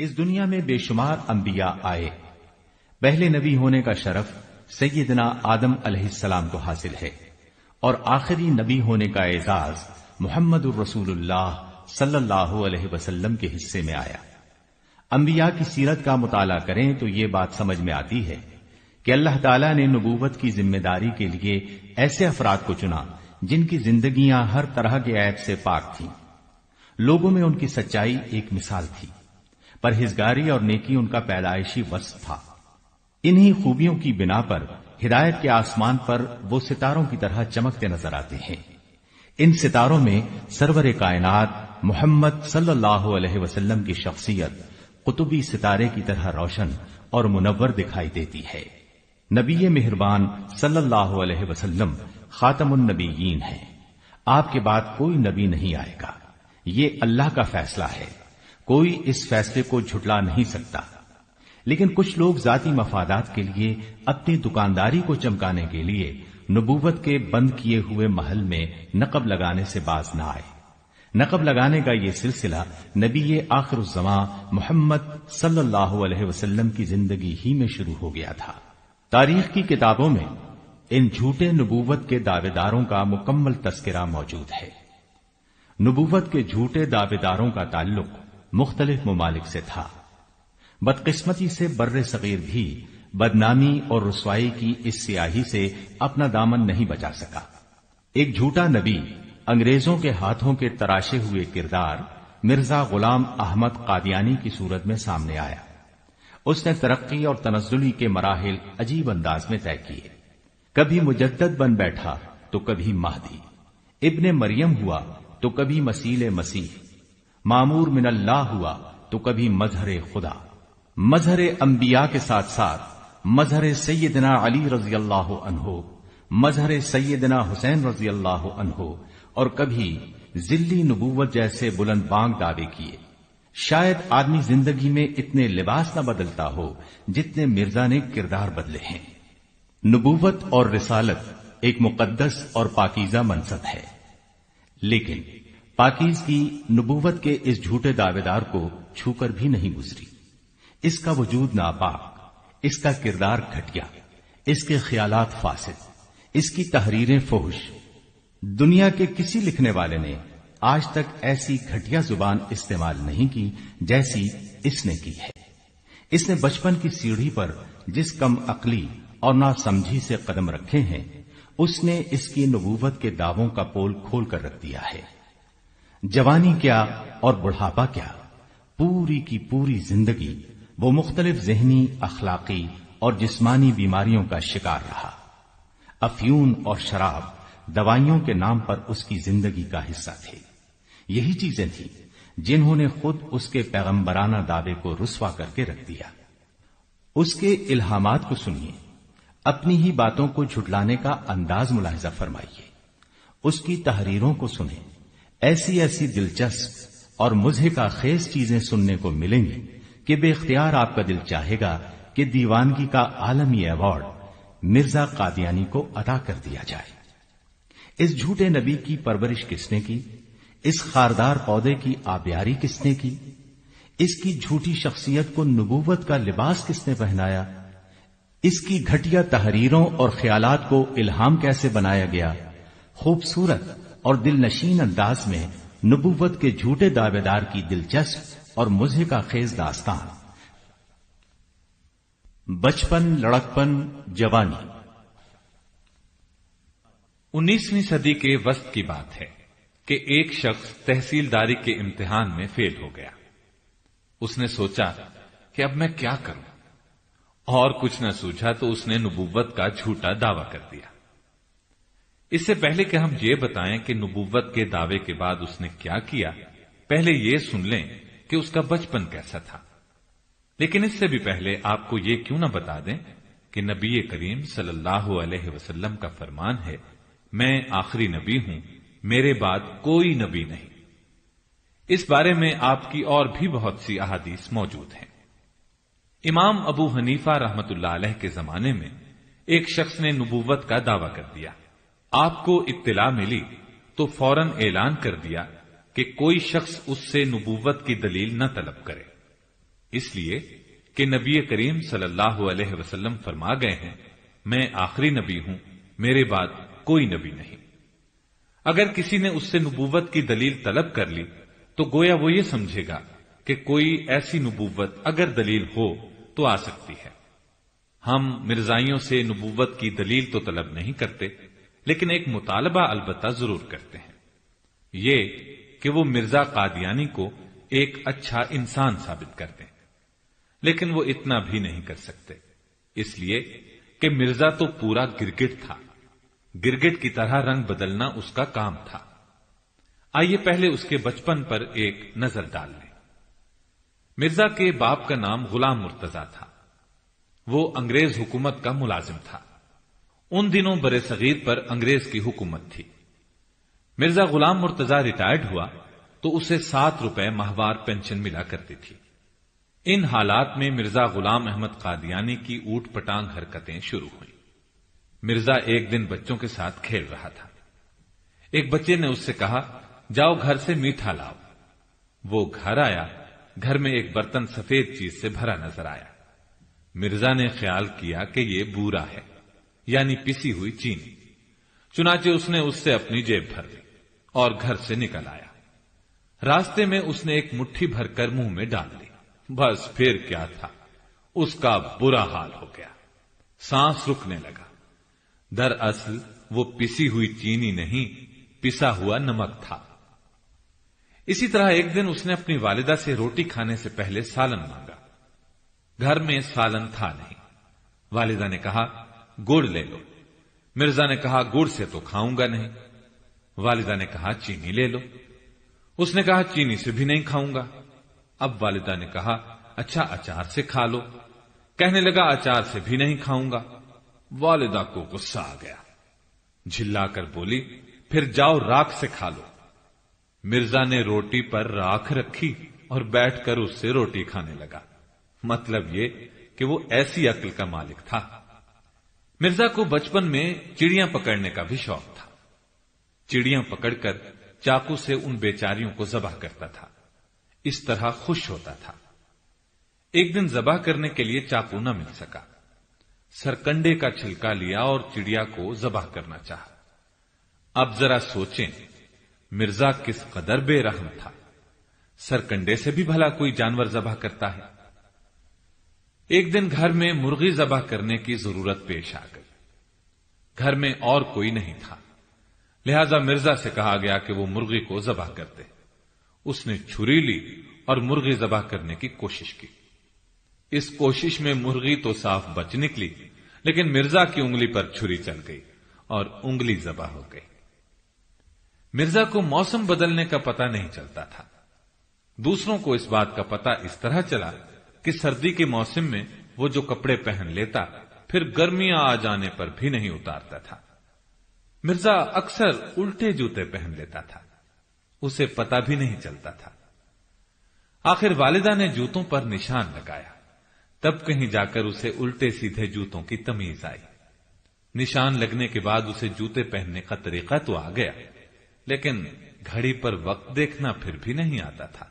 اس دنیا میں بے شمار انبیاء آئے. پہلے نبی ہونے کا شرف سیدنا آدم علیہ السلام کو حاصل ہے اور آخری نبی ہونے کا اعزاز محمد الرسول اللہ صلی اللہ علیہ وسلم کے حصے میں آیا. انبیاء کی سیرت کا مطالعہ کریں تو یہ بات سمجھ میں آتی ہے کہ اللہ تعالیٰ نے نبوت کی ذمہ داری کے لیے ایسے افراد کو چنا جن کی زندگیاں ہر طرح کے عیب سے پاک تھیں. لوگوں میں ان کی سچائی ایک مثال تھی. پرہیزگاری اور نیکی ان کا پیدائشی وصف تھا. انہی خوبیوں کی بنا پر ہدایت کے آسمان پر وہ ستاروں کی طرح چمکتے نظر آتے ہیں. ان ستاروں میں سرور کائنات محمد صلی اللہ علیہ وسلم کی شخصیت قطبی ستارے کی طرح روشن اور منور دکھائی دیتی ہے. نبی مہربان صلی اللہ علیہ وسلم خاتم النبیین ہیں. آپ کے بعد کوئی نبی نہیں آئے گا. یہ اللہ کا فیصلہ ہے. کوئی اس فیصلے کو جھٹلا نہیں سکتا. لیکن کچھ لوگ ذاتی مفادات کے لیے اپنی دکانداری کو چمکانے کے لیے نبوت کے بند کیے ہوئے محل میں نقب لگانے سے باز نہ آئے. نقب لگانے کا یہ سلسلہ نبی آخر الزمان محمد صلی اللہ علیہ وسلم کی زندگی ہی میں شروع ہو گیا تھا. تاریخ کی کتابوں میں ان جھوٹے نبوت کے دعوے داروں کا مکمل تذکرہ موجود ہے. نبوت کے جھوٹے دعوے داروں کا تعلق مختلف ممالک سے تھا. بدقسمتی سے بر صغیر بھی بدنامی اور رسوائی کی اس سیاہی سے اپنا دامن نہیں بچا سکا. ایک جھوٹا نبی انگریزوں کے ہاتھوں کے تراشے ہوئے کردار مرزا غلام احمد قادیانی کی صورت میں سامنے آیا. اس نے ترقی اور تنزلی کے مراحل عجیب انداز میں طے کیے. کبھی مجدد بن بیٹھا تو کبھی مہدی، ابن مریم ہوا تو کبھی مسیح مسیح، مامور من اللہ ہوا تو کبھی مظہر خدا. مظہر انبیاء کے ساتھ ساتھ مظہر سیدنا علی رضی اللہ عنہ، مظہر سیدنا حسین رضی اللہ عنہ اور کبھی ذلی نبوت جیسے بلند بانگ دعوے کیے. شاید آدمی زندگی میں اتنے لباس نہ بدلتا ہو جتنے مرزا نے کردار بدلے ہیں. نبوت اور رسالت ایک مقدس اور پاکیزہ منصب ہے، لیکن پاکیزگی نبوت کے اس جھوٹے دعوے دار کو چھو کر بھی نہیں گزری. اس کا وجود ناپاک، اس کا کردار گھٹیا، اس کے خیالات فاسد، اس کی تحریریں فحش. دنیا کے کسی لکھنے والے نے آج تک ایسی گھٹیا زبان استعمال نہیں کی جیسی اس نے کی ہے. اس نے بچپن کی سیڑھی پر جس کم عقلی اور نا سمجھی سے قدم رکھے ہیں، اس نے اس کی نبوت کے دعووں کا پول کھول کر رکھ دیا ہے. جوانی کیا اور بڑھاپا کیا، پوری کی پوری زندگی وہ مختلف ذہنی، اخلاقی اور جسمانی بیماریوں کا شکار رہا. افیون اور شراب دوائیوں کے نام پر اس کی زندگی کا حصہ تھے. یہی چیزیں تھیں جنہوں نے خود اس کے پیغمبرانہ دعوے کو رسوا کر کے رکھ دیا. اس کے الہامات کو سنیے، اپنی ہی باتوں کو جھٹلانے کا انداز ملاحظہ فرمائیے. اس کی تحریروں کو سنیں، ایسی ایسی دلچسپ اور مضحکہ خیز چیزیں سننے کو ملیں گی کہ بے اختیار آپ کا دل چاہے گا کہ دیوانگی کا عالمی ایوارڈ مرزا قادیانی کو عطا کر دیا جائے. اس جھوٹے نبی کی پرورش کس نے کی؟ اس خاردار پودے کی آبیاری کس نے کی؟ اس کی جھوٹی شخصیت کو نبوت کا لباس کس نے پہنایا؟ اس کی گھٹیا تحریروں اور خیالات کو الہام کیسے بنایا گیا؟ خوبصورت اور دل نشین انداز میں نبوت کے جھوٹے دعوے دار کی دلچسپ اور مضحکہ خیز داستان. بچپن، لڑکپن، جوانی. 19ویں صدی کے وسط کی بات ہے کہ ایک شخص تحصیلداری کے امتحان میں فیل ہو گیا. اس نے سوچا کہ اب میں کیا کروں، اور کچھ نہ سوچا تو اس نے نبوت کا جھوٹا دعویٰ کر دیا. اس سے پہلے کہ ہم یہ بتائیں کہ نبوت کے دعوے کے بعد اس نے کیا کیا، پہلے یہ سن لیں کہ اس کا بچپن کیسا تھا. لیکن اس سے بھی پہلے آپ کو یہ کیوں نہ بتا دیں کہ نبی کریم صلی اللہ علیہ وسلم کا فرمان ہے، میں آخری نبی ہوں، میرے بعد کوئی نبی نہیں. اس بارے میں آپ کی اور بھی بہت سی احادیث موجود ہیں. امام ابو حنیفہ رحمت اللہ علیہ کے زمانے میں ایک شخص نے نبوت کا دعویٰ کر دیا. آپ کو اطلاع ملی تو فوراً اعلان کر دیا کہ کوئی شخص اس سے نبوت کی دلیل نہ طلب کرے. اس لیے کہ نبی کریم صلی اللہ علیہ وسلم فرما گئے ہیں، میں آخری نبی ہوں، میرے بعد کوئی نبی نہیں۔ اگر کسی نے اس سے نبوت کی دلیل طلب کر لی تو گویا وہ یہ سمجھے گا کہ کوئی ایسی نبوت اگر دلیل ہو تو آ سکتی ہے۔ ہم مرزائیوں سے نبوت کی دلیل تو طلب نہیں کرتے، لیکن ایک مطالبہ البتہ ضرور کرتے ہیں، یہ کہ وہ مرزا قادیانی کو ایک اچھا انسان ثابت کر دیں۔ لیکن وہ اتنا بھی نہیں کر سکتے، اس لیے کہ مرزا تو پورا گرگٹ تھا، گرگٹ کی طرح رنگ بدلنا اس کا کام تھا۔ آئیے پہلے اس کے بچپن پر ایک نظر ڈال لیں۔ مرزا کے باپ کا نام غلام مرتضیٰ تھا، وہ انگریز حکومت کا ملازم تھا۔ ان دنوں برے صغیر پر انگریز کی حکومت تھی۔ مرزا غلام مرتضیٰ ریٹائرڈ ہوا تو اسے 7 روپے ماہوار پینشن ملا کرتی تھی۔ ان حالات میں مرزا غلام احمد قادیانی کی اوٹ پٹانگ حرکتیں شروع ہوئیں۔ مرزا ایک دن بچوں کے ساتھ کھیل رہا تھا۔ ایک بچے نے اس سے کہا، جاؤ گھر سے میٹھا لاؤ۔ وہ گھر آیا، گھر میں ایک برتن سفید چیز سے بھرا نظر آیا۔ مرزا نے خیال کیا کہ یہ بورا ہے، یعنی پسی ہوئی چینی۔ چنانچہ اس نے اس سے اپنی جیب بھر لی اور گھر سے نکل آیا۔ راستے میں اس نے ایک مٹھی بھر کر منہ میں ڈال لی۔ بس پھر کیا تھا، اس کا برا حال ہو گیا، سانس رکنے لگا۔ دراصل وہ پسی ہوئی چینی نہیں، پسا ہوا نمک تھا۔ اسی طرح ایک دن اس نے اپنی والدہ سے روٹی کھانے سے پہلے سالن مانگا۔ گھر میں سالن تھا نہیں۔ والدہ نے کہا، گڑ لے لو۔ مرزا نے کہا، گڑ سے تو کھاؤں گا نہیں۔ والدہ نے کہا، چینی لے لو۔ اس نے کہا، چینی سے بھی نہیں کھاؤں گا۔ اب والدہ نے کہا، اچھا اچار سے کھا لو۔ کہنے لگا، اچار سے بھی نہیں کھاؤں گا۔ والدہ کو غصہ آ گیا، جھلا کر بولی، پھر جاؤ راکھ سے کھا لو۔ مرزا نے روٹی پر راکھ رکھی اور بیٹھ کر اس سے روٹی کھانے لگا۔ مطلب یہ کہ وہ ایسی عقل کا مالک تھا۔ مرزا کو بچپن میں چڑیاں پکڑنے کا بھی شوق تھا۔ چڑیاں پکڑ کر چاقو سے ان بیچاریوں کو ذبح کرتا تھا، اس طرح خوش ہوتا تھا۔ ایک دن ذبح کرنے کے لیے چاقو نہ مل سکا۔ سرکنڈے کا چھلکا لیا اور چڑیا کو ذبح کرنا چاہا۔ اب ذرا سوچیں، مرزا کس قدر بے رحم تھا۔ سرکنڈے سے بھی بھلا کوئی جانور ذبح کرتا ہے۔ ایک دن گھر میں مرغی ذبح کرنے کی ضرورت پیش آ گئی۔ گھر میں اور کوئی نہیں تھا، لہذا مرزا سے کہا گیا کہ وہ مرغی کو ذبح کر دے۔ اس نے چھری لی اور مرغی ذبح کرنے کی کوشش کی۔ اس کوشش میں مرغی تو صاف بچ نکلی، لیکن مرزا کی انگلی پر چھری چل گئی اور انگلی ذبح ہو گئی۔ مرزا کو موسم بدلنے کا پتہ نہیں چلتا تھا۔ دوسروں کو اس بات کا پتہ اس طرح چلا کہ سردی کے موسم میں وہ جو کپڑے پہن لیتا، پھر گرمیاں آ جانے پر بھی نہیں اتارتا تھا۔ مرزا اکثر الٹے جوتے پہن لیتا تھا، اسے پتہ بھی نہیں چلتا تھا۔ آخر والدہ نے جوتوں پر نشان لگایا، تب کہیں جا کر اسے الٹے سیدھے جوتوں کی تمیز آئی۔ نشان لگنے کے بعد اسے جوتے پہننے کا طریقہ تو آ گیا، لیکن گھڑی پر وقت دیکھنا پھر بھی نہیں آتا تھا۔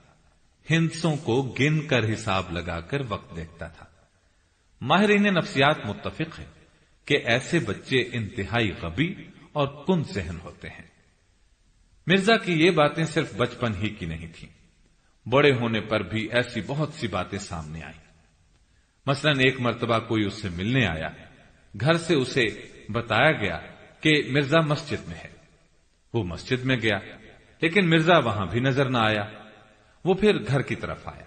ہندسوں کو گن کر حساب لگا کر وقت دیکھتا تھا۔ ماہرین نفسیات متفق ہیں کہ ایسے بچے انتہائی غبی اور کند ذہن ہوتے ہیں۔ مرزا کی یہ باتیں صرف بچپن ہی کی نہیں تھیں، بڑے ہونے پر بھی ایسی بہت سی باتیں سامنے آئیں۔ مثلا ایک مرتبہ کوئی اس سے ملنے آیا، گھر سے اسے بتایا گیا کہ مرزا مسجد میں ہے۔ وہ مسجد میں گیا، لیکن مرزا وہاں بھی نظر نہ آیا۔ وہ پھر گھر کی طرف آیا۔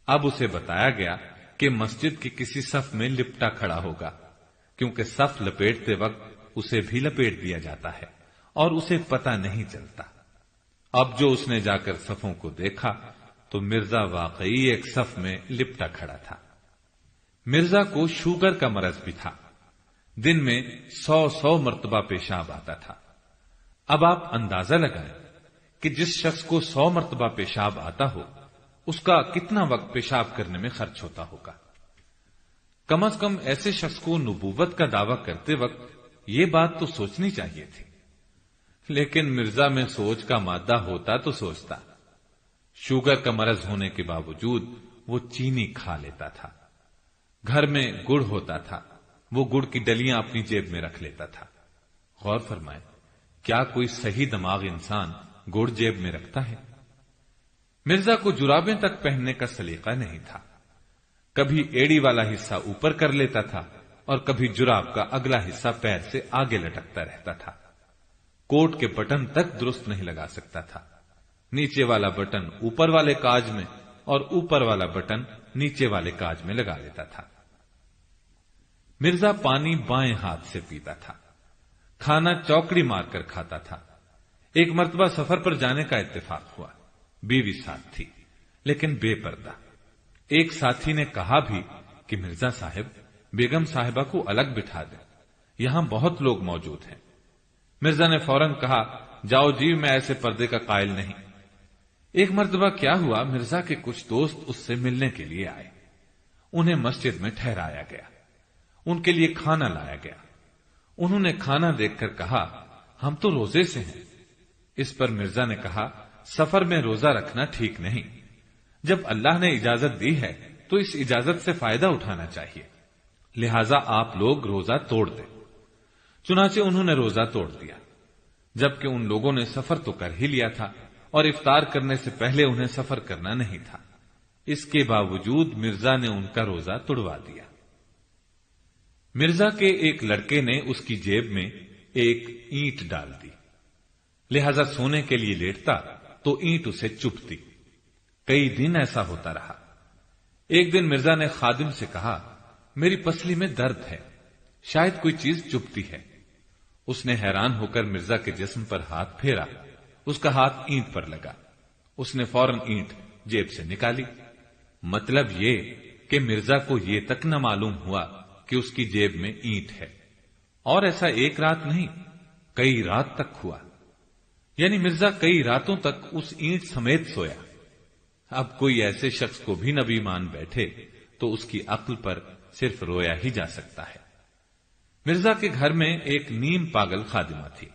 اب اسے بتایا گیا کہ مسجد کی کسی صف میں لپٹا کھڑا ہوگا، کیونکہ صف لپیٹتے وقت اسے بھی لپیٹ دیا جاتا ہے اور اسے پتہ نہیں چلتا۔ اب جو اس نے جا کر صفوں کو دیکھا تو مرزا واقعی ایک صف میں لپٹا کھڑا تھا۔ مرزا کو شوگر کا مرض بھی تھا، دن میں 100 مرتبہ پیشاب آتا تھا۔ اب آپ اندازہ لگائیں کہ جس شخص کو 100 مرتبہ پیشاب آتا ہو، اس کا کتنا وقت پیشاب کرنے میں خرچ ہوتا ہوگا۔ کم از کم ایسے شخص کو نبوت کا دعویٰ کرتے وقت یہ بات تو سوچنی چاہیے تھی، لیکن مرزا میں سوچ کا مادہ ہوتا تو سوچتا۔ شوگر کا مرض ہونے کے باوجود وہ چینی کھا لیتا تھا۔ گھر میں گڑ ہوتا تھا، وہ گڑ کی ڈلیاں اپنی جیب میں رکھ لیتا تھا۔ غور فرمائے، کیا کوئی صحیح دماغ انسان گڑ جیب میں رکھتا ہے؟ مرزا کو جرابیں تک پہننے کا سلیقہ نہیں تھا۔ کبھی ایڑی والا حصہ اوپر کر لیتا تھا اور کبھی جراب کا اگلا حصہ پیر سے آگے لٹکتا رہتا تھا۔ کوٹ کے بٹن تک درست نہیں لگا سکتا تھا۔ نیچے والا بٹن اوپر والے کاج میں اور اوپر والا بٹن نیچے والے کاج میں لگا لیتا تھا۔ مرزا پانی بائیں ہاتھ سے پیتا تھا، کھانا چوکڑی مار کر کھاتا تھا۔ ایک مرتبہ سفر پر جانے کا اتفاق ہوا، بیوی ساتھ تھی لیکن بے پردہ۔ ایک ساتھی نے کہا بھی کہ مرزا صاحب بیگم صاحبہ کو الگ بٹھا دیں، یہاں بہت لوگ موجود ہیں۔ مرزا نے فوراً کہا، جاؤ جی، میں ایسے پردے کا قائل نہیں۔ ایک مرتبہ کیا ہوا، مرزا کے کچھ دوست اس سے ملنے کے لیے آئے۔ انہیں مسجد میں ٹھہرایا گیا، ان کے لیے کھانا لایا گیا۔ انہوں نے کھانا دیکھ کر کہا، ہم تو روزے سے ہیں۔ اس پر مرزا نے کہا، سفر میں روزہ رکھنا ٹھیک نہیں، جب اللہ نے اجازت دی ہے تو اس اجازت سے فائدہ اٹھانا چاہیے، لہذا آپ لوگ روزہ توڑ دیں۔ چنانچہ انہوں نے روزہ توڑ دیا، جبکہ ان لوگوں نے سفر تو کر ہی لیا تھا اور افطار کرنے سے پہلے انہیں سفر کرنا نہیں تھا۔ اس کے باوجود مرزا نے ان کا روزہ توڑوا دیا۔ مرزا کے ایک لڑکے نے اس کی جیب میں ایک اینٹ ڈال دی، لہذا سونے کے لیے لیٹتا تو اینٹ اسے چبھتی۔ کئی دن ایسا ہوتا رہا۔ ایک دن مرزا نے خادم سے کہا، میری پسلی میں درد ہے، شاید کوئی چیز چبھتی ہے۔ اس نے حیران ہو کر مرزا کے جسم پر ہاتھ پھیرا، اس کا ہاتھ اینٹ پر لگا۔ اس نے فوراً اینٹ جیب سے نکالی۔ مطلب یہ کہ مرزا کو یہ تک نہ معلوم ہوا کہ اس کی جیب میں اینٹ ہے، اور ایسا ایک رات نہیں، کئی رات تک ہوا، یعنی مرزا کئی راتوں تک اس اینٹ سمیت سویا۔ اب کوئی ایسے شخص کو بھی نبی مان بیٹھے تو اس کی عقل پر صرف رویا ہی جا سکتا ہے۔ مرزا کے گھر میں ایک نیم پاگل خادمہ تھی۔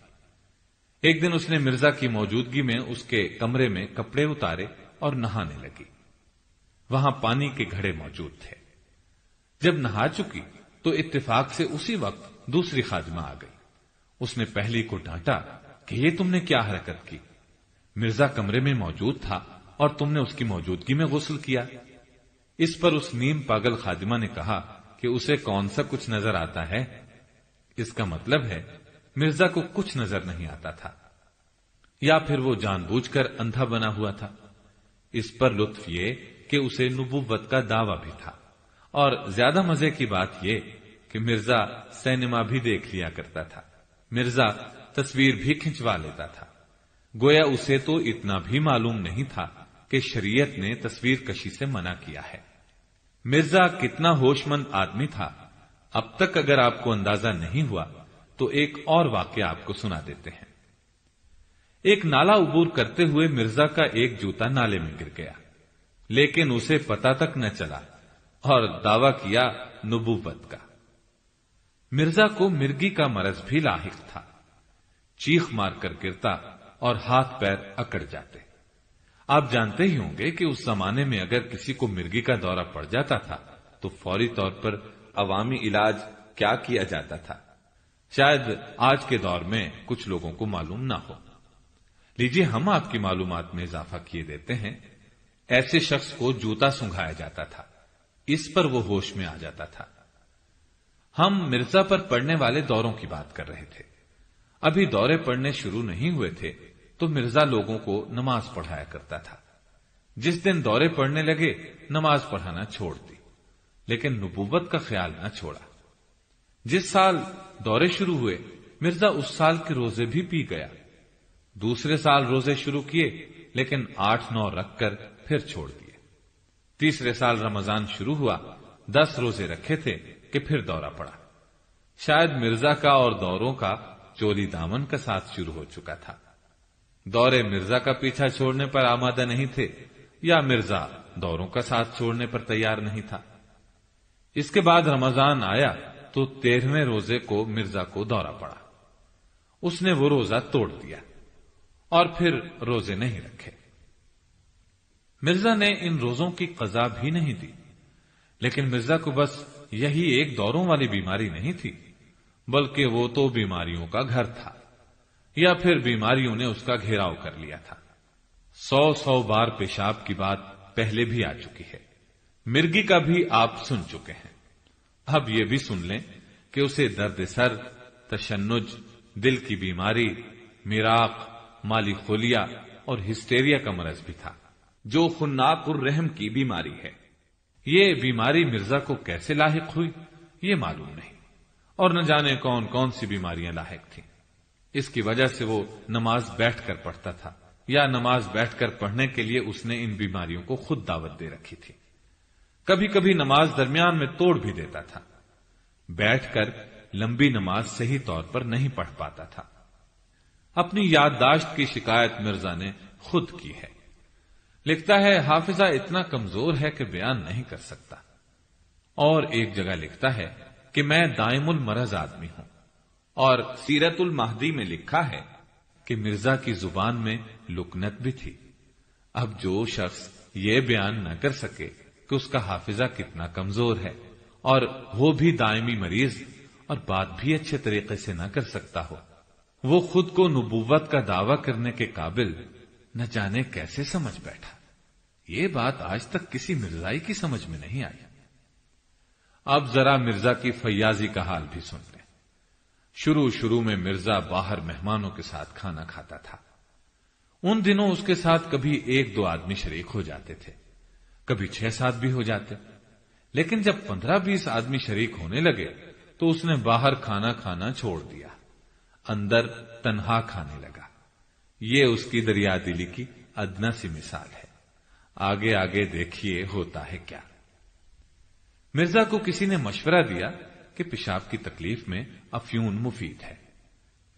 ایک دن اس نے مرزا کی موجودگی میں اس کے کمرے میں کپڑے اتارے اور نہانے لگی۔ وہاں پانی کے گھڑے موجود تھے۔ جب نہا چکی تو اتفاق سے اسی وقت دوسری خادمہ آ گئی۔ اس نے پہلی کو ڈانٹا کہ یہ تم نے کیا حرکت کی؟ مرزا کمرے میں موجود تھا اور تم نے اس کی موجودگی میں غسل کیا۔ اس پر اس نیم پاگل خادمہ نے کہا کہ اسے کون سا کچھ نظر آتا ہے؟ اس کا مطلب ہے مرزا کو کچھ نظر نہیں آتا تھا، یا پھر وہ جان بوجھ کر اندھا بنا ہوا تھا۔ اس پر لطف یہ کہ اسے نبوت کا دعویٰ بھی تھا، اور زیادہ مزے کی بات یہ کہ مرزا سینما بھی دیکھ لیا کرتا تھا، مرزا تصویر بھی کھنچوا لیتا تھا۔ گویا اسے تو اتنا بھی معلوم نہیں تھا کہ شریعت نے تصویر کشی سے منع کیا ہے۔ مرزا کتنا ہوش مند آدمی تھا، اب تک اگر آپ کو اندازہ نہیں ہوا تو ایک اور واقعہ آپ کو سنا دیتے ہیں۔ ایک نالا عبور کرتے ہوئے مرزا کا ایک جوتا نالے میں گر گیا، لیکن اسے پتہ تک نہ چلا اور دعویٰ کیا نبوت کا۔ مرزا کو مرگی کا مرض بھی لاحق تھا، چیخ مار کر گرتا اور ہاتھ پیر اکڑ جاتے۔ آپ جانتے ہی ہوں گے کہ اس زمانے میں اگر کسی کو مرگی کا دورہ پڑ جاتا تھا تو فوری طور پر عوامی علاج کیا کیا جاتا تھا، شاید آج کے دور میں کچھ لوگوں کو معلوم نہ ہو۔ لیجیے ہم آپ کی معلومات میں اضافہ کیے دیتے ہیں۔ ایسے شخص کو جوتا سنگھایا جاتا تھا، اس پر وہ ہوش میں آ جاتا تھا۔ ہم مرزا پر پڑنے والے دوروں کی بات کر رہے تھے۔ ابھی دورے پڑنے شروع نہیں ہوئے تھے تو مرزا لوگوں کو نماز پڑھایا کرتا تھا۔ جس دن دورے پڑنے لگے نماز پڑھانا چھوڑ دی، لیکن نبوت کا خیال نہ چھوڑا۔ جس سال دورے شروع ہوئے مرزا اس سال کے روزے بھی پی گیا۔ دوسرے سال روزے شروع کیے لیکن 8-9 رکھ کر پھر چھوڑ دیے۔ تیسرے سال رمضان شروع ہوا، 10 روزے رکھے تھے کہ پھر دورہ پڑا۔ شاید مرزا کا اور دوروں کا چولی دامن کا ساتھ شروع ہو چکا تھا۔ دورے مرزا کا پیچھا چھوڑنے پر آمادہ نہیں تھے یا مرزا دوروں کا ساتھ چھوڑنے پر تیار نہیں تھا۔ اس کے بعد رمضان آیا تو 13ویں روزے کو مرزا کو دورہ پڑا۔ اس نے وہ روزہ توڑ دیا اور پھر روزے نہیں رکھے۔ مرزا نے ان روزوں کی قضا بھی نہیں دی، لیکن مرزا کو بس یہی ایک دوروں والی بیماری نہیں تھی، بلکہ وہ تو بیماریوں کا گھر تھا، یا پھر بیماریوں نے اس کا گھیراؤ کر لیا تھا۔ 100 بار پیشاب کی بات پہلے بھی آ چکی ہے، مرگی کا بھی آپ سن چکے ہیں، اب یہ بھی سن لیں کہ اسے درد سر، تشنج، دل کی بیماری، میراق، مالی خولیا اور ہسٹیریا کا مرض بھی تھا، جو خناق الرحم کی بیماری ہے۔ یہ بیماری مرزا کو کیسے لاحق ہوئی یہ معلوم نہیں، اور نہ جانے کون کون سی بیماریاں لاحق تھیں۔ اس کی وجہ سے وہ نماز بیٹھ کر پڑھتا تھا، یا نماز بیٹھ کر پڑھنے کے لیے اس نے ان بیماریوں کو خود دعوت دے رکھی تھی۔ کبھی کبھی نماز درمیان میں توڑ بھی دیتا تھا، بیٹھ کر لمبی نماز صحیح طور پر نہیں پڑھ پاتا تھا۔ اپنی یادداشت کی شکایت مرزا نے خود کی ہے، لکھتا ہے حافظہ اتنا کمزور ہے کہ بیان نہیں کر سکتا، اور ایک جگہ لکھتا ہے کہ میں دائم المرض آدمی ہوں، اور سیرت المہدی میں لکھا ہے کہ مرزا کی زبان میں لکنت بھی تھی۔ اب جو شخص یہ بیان نہ کر سکے کہ اس کا حافظہ کتنا کمزور ہے، اور وہ بھی دائمی مریض، اور بات بھی اچھے طریقے سے نہ کر سکتا ہو، وہ خود کو نبوت کا دعویٰ کرنے کے قابل نہ جانے کیسے سمجھ بیٹھا۔ یہ بات آج تک کسی مرزائی کی سمجھ میں نہیں آئی۔ اب ذرا مرزا کی فیاضی کا حال بھی سن لیں۔ شروع میں مرزا باہر مہمانوں کے ساتھ کھانا کھاتا تھا۔ ان دنوں اس کے ساتھ کبھی 1-2 آدمی شریک ہو جاتے تھے، کبھی 6-7 بھی ہو جاتے، لیکن جب 15-20 آدمی شریک ہونے لگے تو اس نے باہر کھانا کھانا چھوڑ دیا، اندر تنہا کھانے لگا۔ یہ اس کی دریا دلی کی ادنا سی مثال ہے۔ آگے آگے دیکھیے ہوتا ہے کیا۔ مرزا کو کسی نے مشورہ دیا کہ پیشاب کی تکلیف میں افیون مفید ہے۔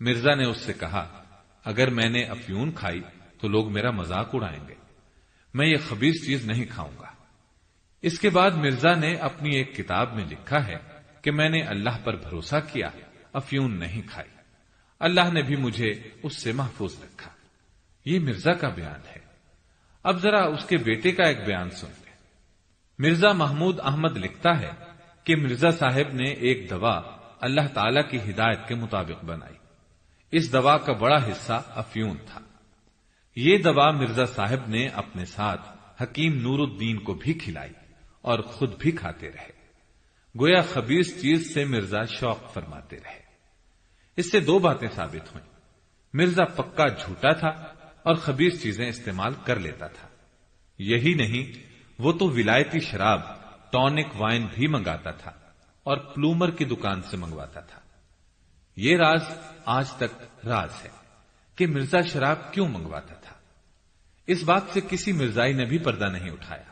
مرزا نے اس سے کہا اگر میں نے افیون کھائی تو لوگ میرا مذاق اڑائیں گے، میں یہ خبیث چیز نہیں کھاؤں گا۔ اس کے بعد مرزا نے اپنی ایک کتاب میں لکھا ہے کہ میں نے اللہ پر بھروسہ کیا، افیون نہیں کھائی، اللہ نے بھی مجھے اس سے محفوظ رکھا۔ یہ مرزا کا بیان ہے۔ اب ذرا اس کے بیٹے کا ایک بیان سن لیں۔ مرزا محمود احمد لکھتا ہے کہ مرزا صاحب نے ایک دوا اللہ تعالی کی ہدایت کے مطابق بنائی۔ اس دوا کا بڑا حصہ افیون تھا۔ یہ دوا مرزا صاحب نے اپنے ساتھ حکیم نور الدین کو بھی کھلائی اور خود بھی کھاتے رہے، گویا خبیث چیز سے مرزا شوق فرماتے رہے۔ اس سے 2 باتیں ثابت ہوئیں، مرزا پکا جھوٹا تھا اور خبیث چیزیں استعمال کر لیتا تھا۔ یہی نہیں، وہ تو ولایتی شراب ٹونک وائن بھی منگاتا تھا اور پلومر کی دکان سے منگواتا تھا۔ یہ راز آج تک راز ہے کہ مرزا شراب کیوں منگواتا تھا۔ اس بات سے کسی مرزائی نے بھی پردہ نہیں اٹھایا۔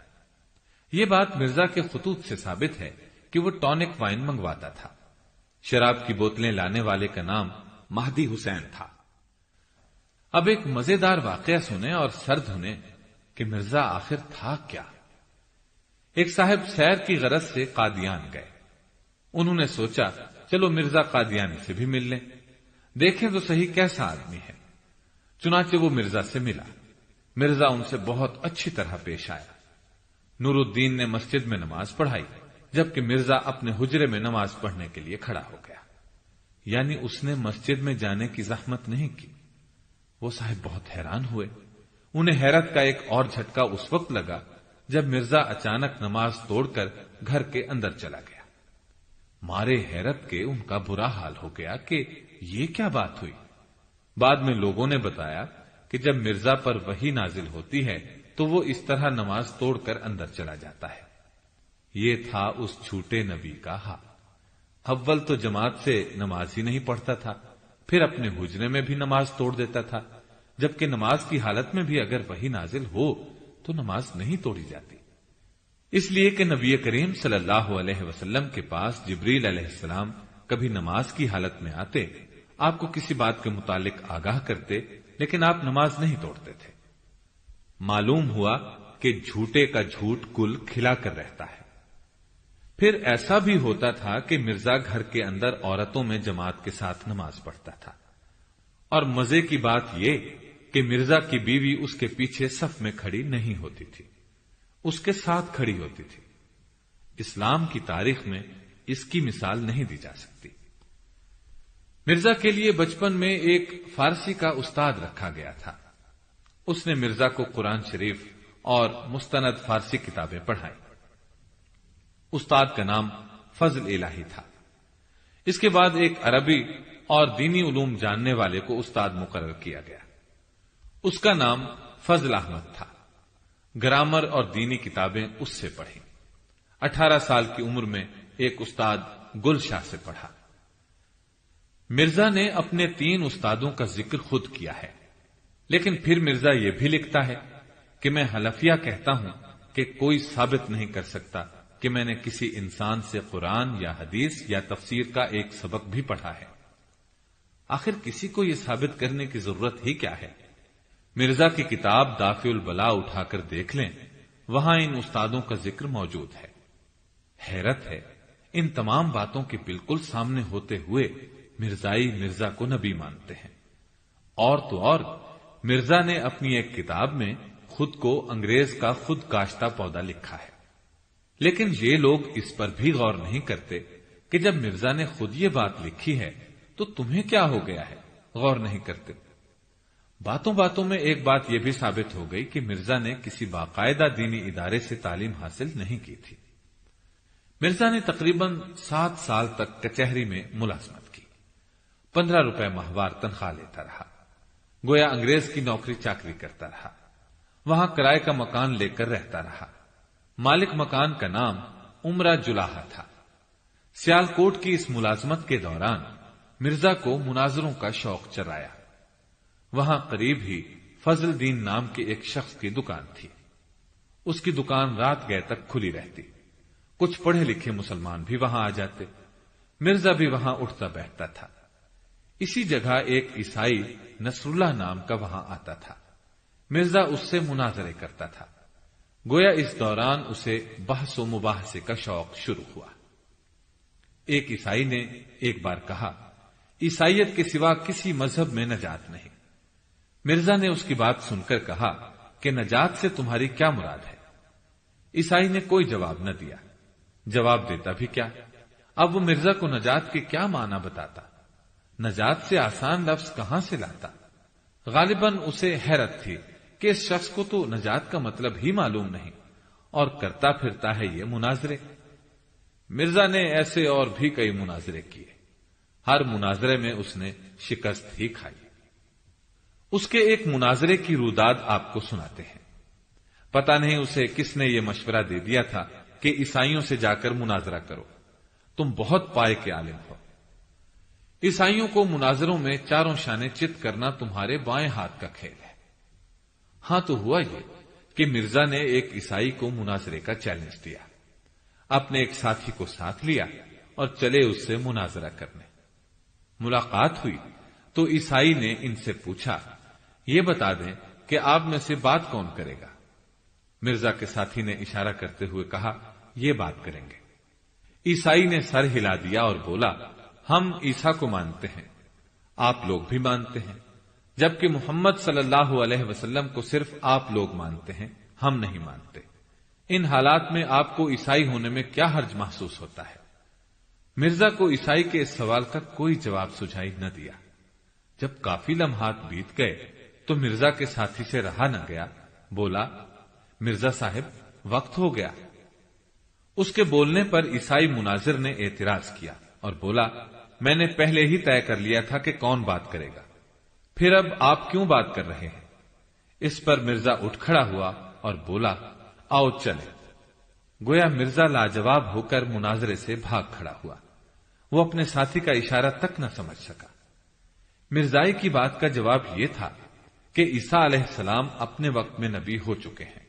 یہ بات مرزا کے خطوط سے ثابت ہے کہ وہ ٹونک وائن منگواتا تھا۔ شراب کی بوتلیں لانے والے کا نام مہدی حسین تھا۔ اب ایک مزیدار واقعہ سنیں اور سر دھنے کہ مرزا آخر تھا کیا۔ ایک صاحب سیر کی غرض سے قادیان گئے۔ انہوں نے سوچا چلو مرزا قادیانی سے بھی مل لیں، دیکھیں تو صحیح کیسا آدمی ہے۔ چنانچہ وہ مرزا سے ملا۔ مرزا ان سے بہت اچھی طرح پیش آیا۔ نور الدین نے مسجد میں نماز پڑھائی، جبکہ مرزا اپنے حجرے میں نماز پڑھنے کے لیے کھڑا ہو گیا، یعنی اس نے مسجد میں جانے کی زحمت نہیں کی۔ وہ صاحب بہت حیران ہوئے۔ انہیں حیرت کا ایک اور جھٹکا اس وقت لگا جب مرزا اچانک نماز توڑ کر گھر کے اندر چلا گیا۔ مارے حیرت کے ان کا برا حال ہو گیا کہ یہ کیا بات ہوئی۔ بعد میں لوگوں نے بتایا کہ جب مرزا پر وحی نازل ہوتی ہے تو وہ اس طرح نماز توڑ کر اندر چلا جاتا ہے۔ یہ تھا اس جھوٹے نبی کا حال۔ اول تو جماعت سے نماز ہی نہیں پڑھتا تھا، پھر اپنے حجرے میں بھی نماز توڑ دیتا تھا، جبکہ نماز کی حالت میں بھی اگر وحی نازل ہو تو نماز نہیں توڑی جاتی۔ اس لیے کہ نبی کریم صلی اللہ علیہ وسلم کے پاس جبریل علیہ السلام کبھی نماز کی حالت میں آتے، آپ کو کسی بات کے متعلق آگاہ کرتے، لیکن آپ نماز نہیں توڑتے تھے۔ معلوم ہوا کہ جھوٹے کا جھوٹ گل کھلا کر رہتا ہے۔ پھر ایسا بھی ہوتا تھا کہ مرزا گھر کے اندر عورتوں میں جماعت کے ساتھ نماز پڑھتا تھا، اور مزے کی بات یہ کہ مرزا کی بیوی اس کے پیچھے صف میں کھڑی نہیں ہوتی تھی۔ اس کے ساتھ کھڑی ہوتی تھی۔ اسلام کی تاریخ میں اس کی مثال نہیں دی جا سکتی۔ مرزا کے لیے بچپن میں ایک فارسی کا استاد رکھا گیا تھا۔ اس نے مرزا کو قرآن شریف اور مستند فارسی کتابیں پڑھائیں۔ استاد کا نام فضل الہی تھا۔ اس کے بعد ایک عربی اور دینی علوم جاننے والے کو استاد مقرر کیا گیا۔ اس کا نام فضل احمد تھا۔ گرامر اور دینی کتابیں اس سے پڑھی۔ 18 سال کی عمر میں ایک استاد گل شاہ سے پڑھا۔ مرزا نے اپنے 3 استادوں کا ذکر خود کیا ہے، لیکن پھر مرزا یہ بھی لکھتا ہے کہ میں حلفیہ کہتا ہوں کہ کوئی ثابت نہیں کر سکتا کہ میں نے کسی انسان سے قرآن یا حدیث یا تفسیر کا ایک سبق بھی پڑھا ہے۔ آخر کسی کو یہ ثابت کرنے کی ضرورت ہی کیا ہے؟ مرزا کی کتاب دافع البلا اٹھا کر دیکھ لیں، وہاں ان استادوں کا ذکر موجود ہے۔ حیرت ہے، ان تمام باتوں کے بالکل سامنے ہوتے ہوئے مرزائی مرزا کو نبی مانتے ہیں۔ اور تو اور مرزا نے اپنی ایک کتاب میں خود کو انگریز کا خود کاشتہ پودا لکھا ہے۔ لیکن یہ لوگ اس پر بھی غور نہیں کرتے کہ جب مرزا نے خود یہ بات لکھی ہے تو تمہیں کیا ہو گیا ہے، غور نہیں کرتے۔ باتوں باتوں میں ایک بات یہ بھی ثابت ہو گئی کہ مرزا نے کسی باقاعدہ دینی ادارے سے تعلیم حاصل نہیں کی تھی۔ مرزا نے تقریباً 7 سال تک کچہری میں ملازمت کی، 15 روپے ماہوار تنخواہ لیتا رہا، گویا انگریز کی نوکری چاکری کرتا رہا۔ وہاں کرائے کا مکان لے کر رہتا رہا۔ مالک مکان کا نام عمرہ جلاحہ تھا۔ سیالکوٹ کی اس ملازمت کے دوران مرزا کو مناظروں کا شوق چرایا۔ وہاں قریب ہی فضل دین نام کے ایک شخص کی دکان تھی۔ اس کی دکان رات گئے تک کھلی رہتی۔ کچھ پڑھے لکھے مسلمان بھی وہاں آ جاتے۔ مرزا بھی وہاں اٹھتا بیٹھتا تھا۔ اسی جگہ ایک عیسائی نصر اللہ نام کا وہاں آتا تھا۔ مرزا اس سے مناظرے کرتا تھا۔ گویا اس دوران اسے بحث و مباحثے کا شوق شروع ہوا۔ ایک عیسائی نے ایک بار کہا، عیسائیت کے سوا کسی مذہب میں نجات نہیں۔ مرزا نے اس کی بات سن کر کہا کہ نجات سے تمہاری کیا مراد ہے؟ عیسائی نے کوئی جواب نہ دیا۔ جواب دیتا بھی کیا؟ اب وہ مرزا کو نجات کے کیا معنی بتاتا؟ نجات سے آسان لفظ کہاں سے لاتا؟ غالباً اسے حیرت تھی کہ اس شخص کو تو نجات کا مطلب ہی معلوم نہیں، اور کرتا پھرتا ہے یہ مناظرے۔ مرزا نے ایسے اور بھی کئی مناظرے کیے۔ ہر مناظرے میں اس نے شکست ہی کھائی۔ اس کے ایک مناظرے کی روداد آپ کو سناتے ہیں۔ پتہ نہیں اسے کس نے یہ مشورہ دے دیا تھا کہ عیسائیوں سے جا کر مناظرہ کرو، تم بہت پائے کے عالم ہو۔ عیسائیوں کو مناظروں میں چاروں شانے چت کرنا تمہارے بائیں ہاتھ کا کھیل ہے۔ ہاں تو ہوا یہ کہ مرزا نے ایک عیسائی کو مناظرے کا چیلنج دیا، اپنے ایک ساتھی کو ساتھ لیا اور چلے اس سے مناظرہ کرنے۔ ملاقات ہوئی تو عیسائی نے ان سے پوچھا، یہ بتا دیں کہ آپ میں سے بات کون کرے گا؟ مرزا کے ساتھی نے اشارہ کرتے ہوئے کہا، یہ بات کریں گے۔ عیسائی نے سر ہلا دیا اور بولا، ہم عیسیٰ کو مانتے ہیں، آپ لوگ بھی مانتے ہیں، جبکہ محمد صلی اللہ علیہ وسلم کو صرف آپ لوگ مانتے ہیں، ہم نہیں مانتے۔ ان حالات میں آپ کو عیسائی ہونے میں کیا حرج محسوس ہوتا ہے؟ مرزا کو عیسائی کے اس سوال کا کوئی جواب سجھائی نہ دیا۔ جب کافی لمحات بیت گئے تو مرزا کے ساتھی سے رہا نہ گیا، بولا، مرزا صاحب وقت ہو گیا۔ اس کے بولنے پر عیسائی مناظر نے اعتراض کیا اور بولا، میں نے پہلے ہی طے کر لیا تھا کہ کون بات کرے گا، پھر اب آپ کیوں بات کر رہے ہیں؟ اس پر مرزا اٹھ کھڑا ہوا اور بولا، آؤ چلے۔ گویا مرزا لاجواب ہو کر مناظرے سے بھاگ کھڑا ہوا۔ وہ اپنے ساتھی کا اشارہ تک نہ سمجھ سکا۔ مرزائی کی بات کا جواب یہ تھا کہ عیسیٰ علیہ السلام اپنے وقت میں نبی ہو چکے ہیں،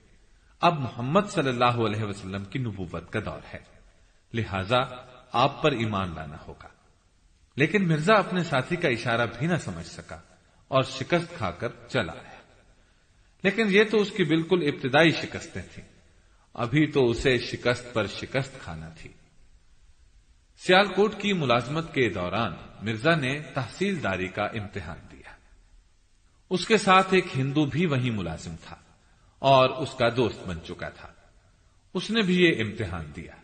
اب محمد صلی اللہ علیہ وسلم کی نبوت کا دور ہے، لہذا آپ پر ایمان لانا ہوگا۔ لیکن مرزا اپنے ساتھی کا اشارہ بھی نہ سمجھ سکا اور شکست کھا کر چلا آیا۔ لیکن یہ تو اس کی بالکل ابتدائی شکستیں تھیں، ابھی تو اسے شکست پر شکست کھانا تھی۔ سیالکوٹ کی ملازمت کے دوران مرزا نے تحصیلداری کا امتحان دیا۔ اس کے ساتھ ایک ہندو بھی وہیں ملازم تھا اور اس کا دوست بن چکا تھا۔ اس نے بھی یہ امتحان دیا۔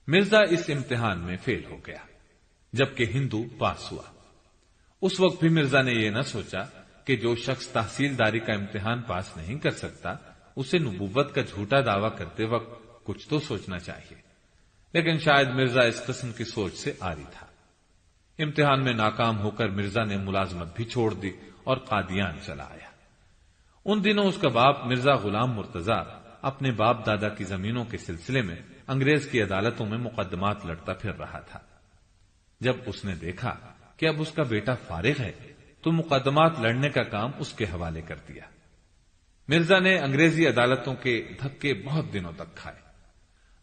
مرزا اس امتحان میں فیل ہو گیا، جبکہ ہندو پاس ہوا۔ اس وقت بھی مرزا نے یہ نہ سوچا کہ جو شخص تحصیلداری کا امتحان پاس نہیں کر سکتا اسے نبوت کا جھوٹا دعویٰ کرتے وقت کچھ تو سوچنا چاہیے، لیکن شاید مرزا اس قسم کی سوچ سے عاری تھا۔ امتحان میں ناکام ہو کر مرزا نے ملازمت بھی چھوڑ دی اور قادیان چلا آیا۔ ان دنوں اس کا باپ مرزا غلام مرتضیٰ اپنے باپ دادا کی زمینوں کے سلسلے میں انگریز کی عدالتوں میں مقدمات لڑتا پھر رہا تھا۔ جب اس نے دیکھا کہ اب اس کا بیٹا فارغ ہے تو مقدمات لڑنے کا کام اس کے حوالے کر دیا۔ مرزا نے انگریزی عدالتوں کے دھکے بہت دنوں تک کھائے۔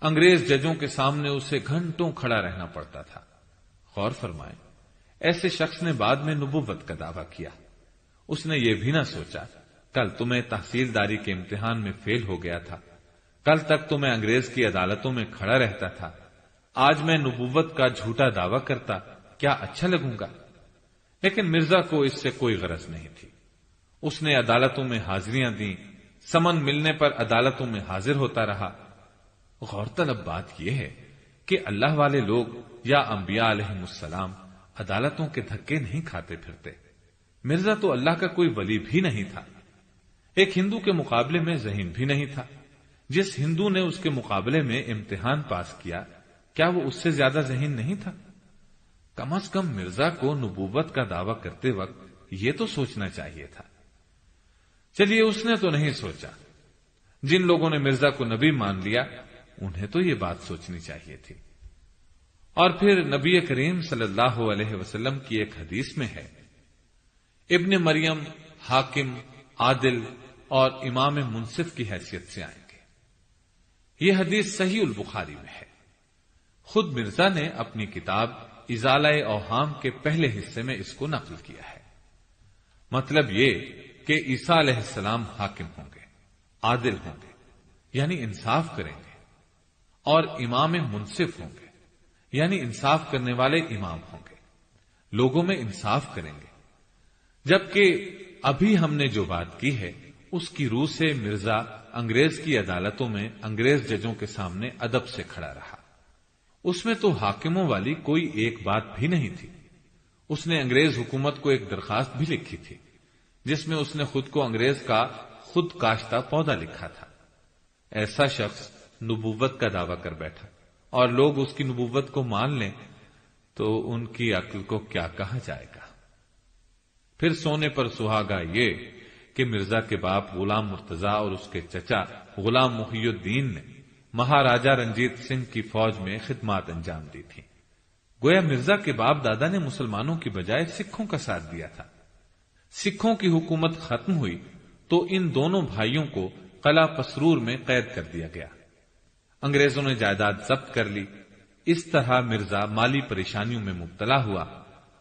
انگریز ججوں کے سامنے اسے گھنٹوں کھڑا رہنا پڑتا تھا۔ غور فرمائیں، ایسے شخص نے بعد میں نبوت کا دعویٰ کیا۔ اس نے یہ بھی نہ سوچا کل تو میں تحصیلداری کے امتحان میں فیل ہو گیا تھا، کل تک تو میں انگریز کی عدالتوں میں کھڑا رہتا تھا، آج میں نبوت کا جھوٹا دعویٰ کرتا کیا اچھا لگوں گا؟ لیکن مرزا کو اس سے کوئی غرض نہیں تھی۔ اس نے عدالتوں میں حاضریاں دیں، سمن ملنے پر عدالتوں میں حاضر ہوتا رہا۔ غور طلب بات یہ ہے کہ اللہ والے لوگ یا انبیاء علیہم السلام عدالتوں کے دھکے نہیں کھاتے پھرتے۔ مرزا تو اللہ کا کوئی ولی بھی نہیں تھا، ایک ہندو کے مقابلے میں ذہین بھی نہیں تھا۔ جس ہندو نے اس کے مقابلے میں امتحان پاس کیا، کیا وہ اس سے زیادہ ذہین نہیں تھا؟ کم از کم مرزا کو نبوت کا دعویٰ کرتے وقت یہ تو سوچنا چاہیے تھا۔ چلیے، اس نے تو نہیں سوچا۔ جن لوگوں نے مرزا کو نبی مان لیا انہیں تو یہ بات سوچنی چاہیے تھی۔ اور پھر نبی کریم صلی اللہ علیہ وسلم کی ایک حدیث میں ہے، ابن مریم حاکم، عادل اور امام منصف کی حیثیت سے آئیں گے۔ یہ حدیث صحیح البخاری میں ہے۔ خود مرزا نے اپنی کتاب ازالہ اوہام کے پہلے حصے میں اس کو نقل کیا ہے۔ مطلب یہ کہ عیسیٰ علیہ السلام حاکم ہوں گے، عادل ہوں گے یعنی انصاف کریں گے، اور امام منصف ہوں گے یعنی انصاف کرنے والے امام ہوں گے، لوگوں میں انصاف کریں گے۔ جبکہ ابھی ہم نے جو بات کی ہے اس کی روح سے مرزا انگریز کی عدالتوں میں انگریز ججوں کے سامنے ادب سے کھڑا رہا۔ اس میں تو حاکموں والی کوئی ایک بات بھی نہیں تھی۔ اس نے انگریز حکومت کو ایک درخواست بھی لکھی تھی جس میں اس نے خود کو انگریز کا خود کاشتہ پودا لکھا تھا۔ ایسا شخص نبوت کا دعویٰ کر بیٹھا اور لوگ اس کی نبوت کو مان لیں تو ان کی عقل کو کیا کہا جائے گا؟ پھر سونے پر سہاگا یہ کہ مرزا کے باپ غلام مرتضیٰ اور اس کے چچا غلام محی الدین نے مہاراجہ رنجیت سنگھ کی فوج میں خدمات انجام دی تھی۔ گویا مرزا کے باپ دادا نے مسلمانوں کی بجائے سکھوں کا ساتھ دیا تھا۔ سکھوں کی حکومت ختم ہوئی تو ان دونوں بھائیوں کو قلعہ پسرور میں قید کر دیا گیا۔ انگریزوں نے جائیداد ضبط کر لی۔ اس طرح مرزا مالی پریشانیوں میں مبتلا ہوا۔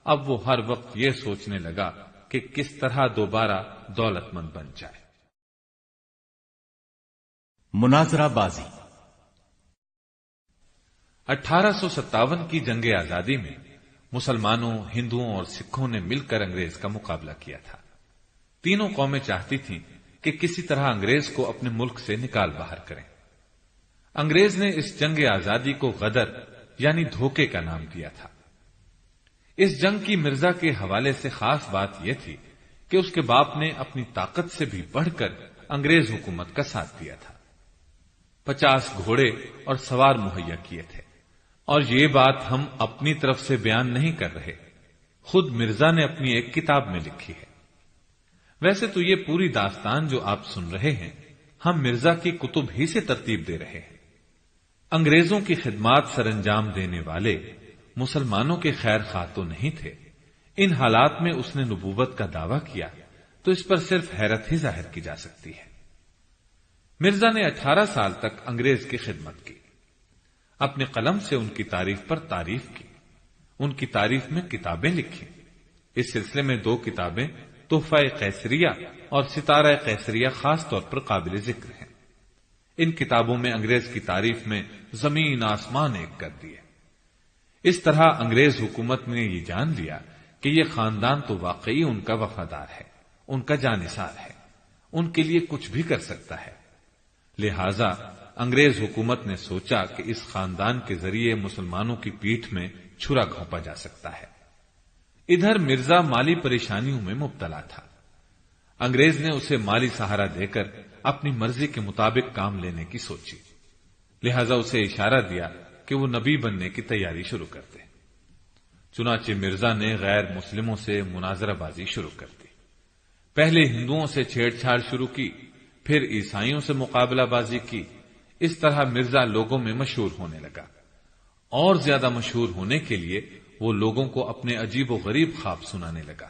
اب وہ ہر وقت یہ سوچنے لگا کہ کس طرح دوبارہ دولت مند بن جائے۔ مناظرہ بازی 1857 کی جنگ آزادی میں مسلمانوں، ہندوؤں اور سکھوں نے مل کر انگریز کا مقابلہ کیا تھا۔ تینوں قومیں چاہتی تھیں کہ کسی طرح انگریز کو اپنے ملک سے نکال باہر کریں۔ انگریز نے اس جنگ آزادی کو غدر یعنی دھوکے کا نام دیا تھا۔ اس جنگ کی مرزا کے حوالے سے خاص بات یہ تھی کہ اس کے باپ نے اپنی طاقت سے بھی بڑھ کر انگریز حکومت کا ساتھ دیا تھا۔ 50 گھوڑے اور سوار مہیا کیے تھے، اور یہ بات ہم اپنی طرف سے بیان نہیں کر رہے، خود مرزا نے اپنی ایک کتاب میں لکھی ہے۔ ویسے تو یہ پوری داستان جو آپ سن رہے ہیں ہم مرزا کی کتب ہی سے ترتیب دے رہے ہیں۔ انگریزوں کی خدمات سر انجام دینے والے مسلمانوں کے خیر خواہ تو نہیں تھے۔ ان حالات میں اس نے نبوت کا دعویٰ کیا تو اس پر صرف حیرت ہی ظاہر کی جا سکتی ہے۔ مرزا نے 18 سال تک انگریز کی خدمت کی، اپنے قلم سے ان کی تعریف پر تعریف کی، ان کی تعریف میں کتابیں لکھی۔ اس سلسلے میں 2 کتابیں تحفہ قیصریہ اور ستارہ قیصریہ خاص طور پر قابل ذکر ہیں۔ ان کتابوں میں انگریز کی تعریف میں زمین آسمان ایک کر دیے۔ اس طرح انگریز حکومت نے یہ جان لیا کہ یہ خاندان تو واقعی ان کا وفادار ہے، ان کا جانثار ہے، ان کے لیے کچھ بھی کر سکتا ہے۔ لہذا انگریز حکومت نے سوچا کہ اس خاندان کے ذریعے مسلمانوں کی پیٹھ میں چھرا گھونپا جا سکتا ہے۔ ادھر مرزا مالی پریشانیوں میں مبتلا تھا۔ انگریز نے اسے مالی سہارا دے کر اپنی مرضی کے مطابق کام لینے کی سوچی، لہذا اسے اشارہ دیا کہ وہ نبی بننے کی تیاری شروع کر دے۔ چنانچہ مرزا نے غیر مسلموں سے مناظرہ بازی شروع کر دی۔ پہلے ہندوؤں سے چھیڑ چھاڑ شروع کی، پھر عیسائیوں سے مقابلہ بازی کی۔ اس طرح مرزا لوگوں میں مشہور ہونے لگا، اور زیادہ مشہور ہونے کے لیے وہ لوگوں کو اپنے عجیب و غریب خواب سنانے لگا،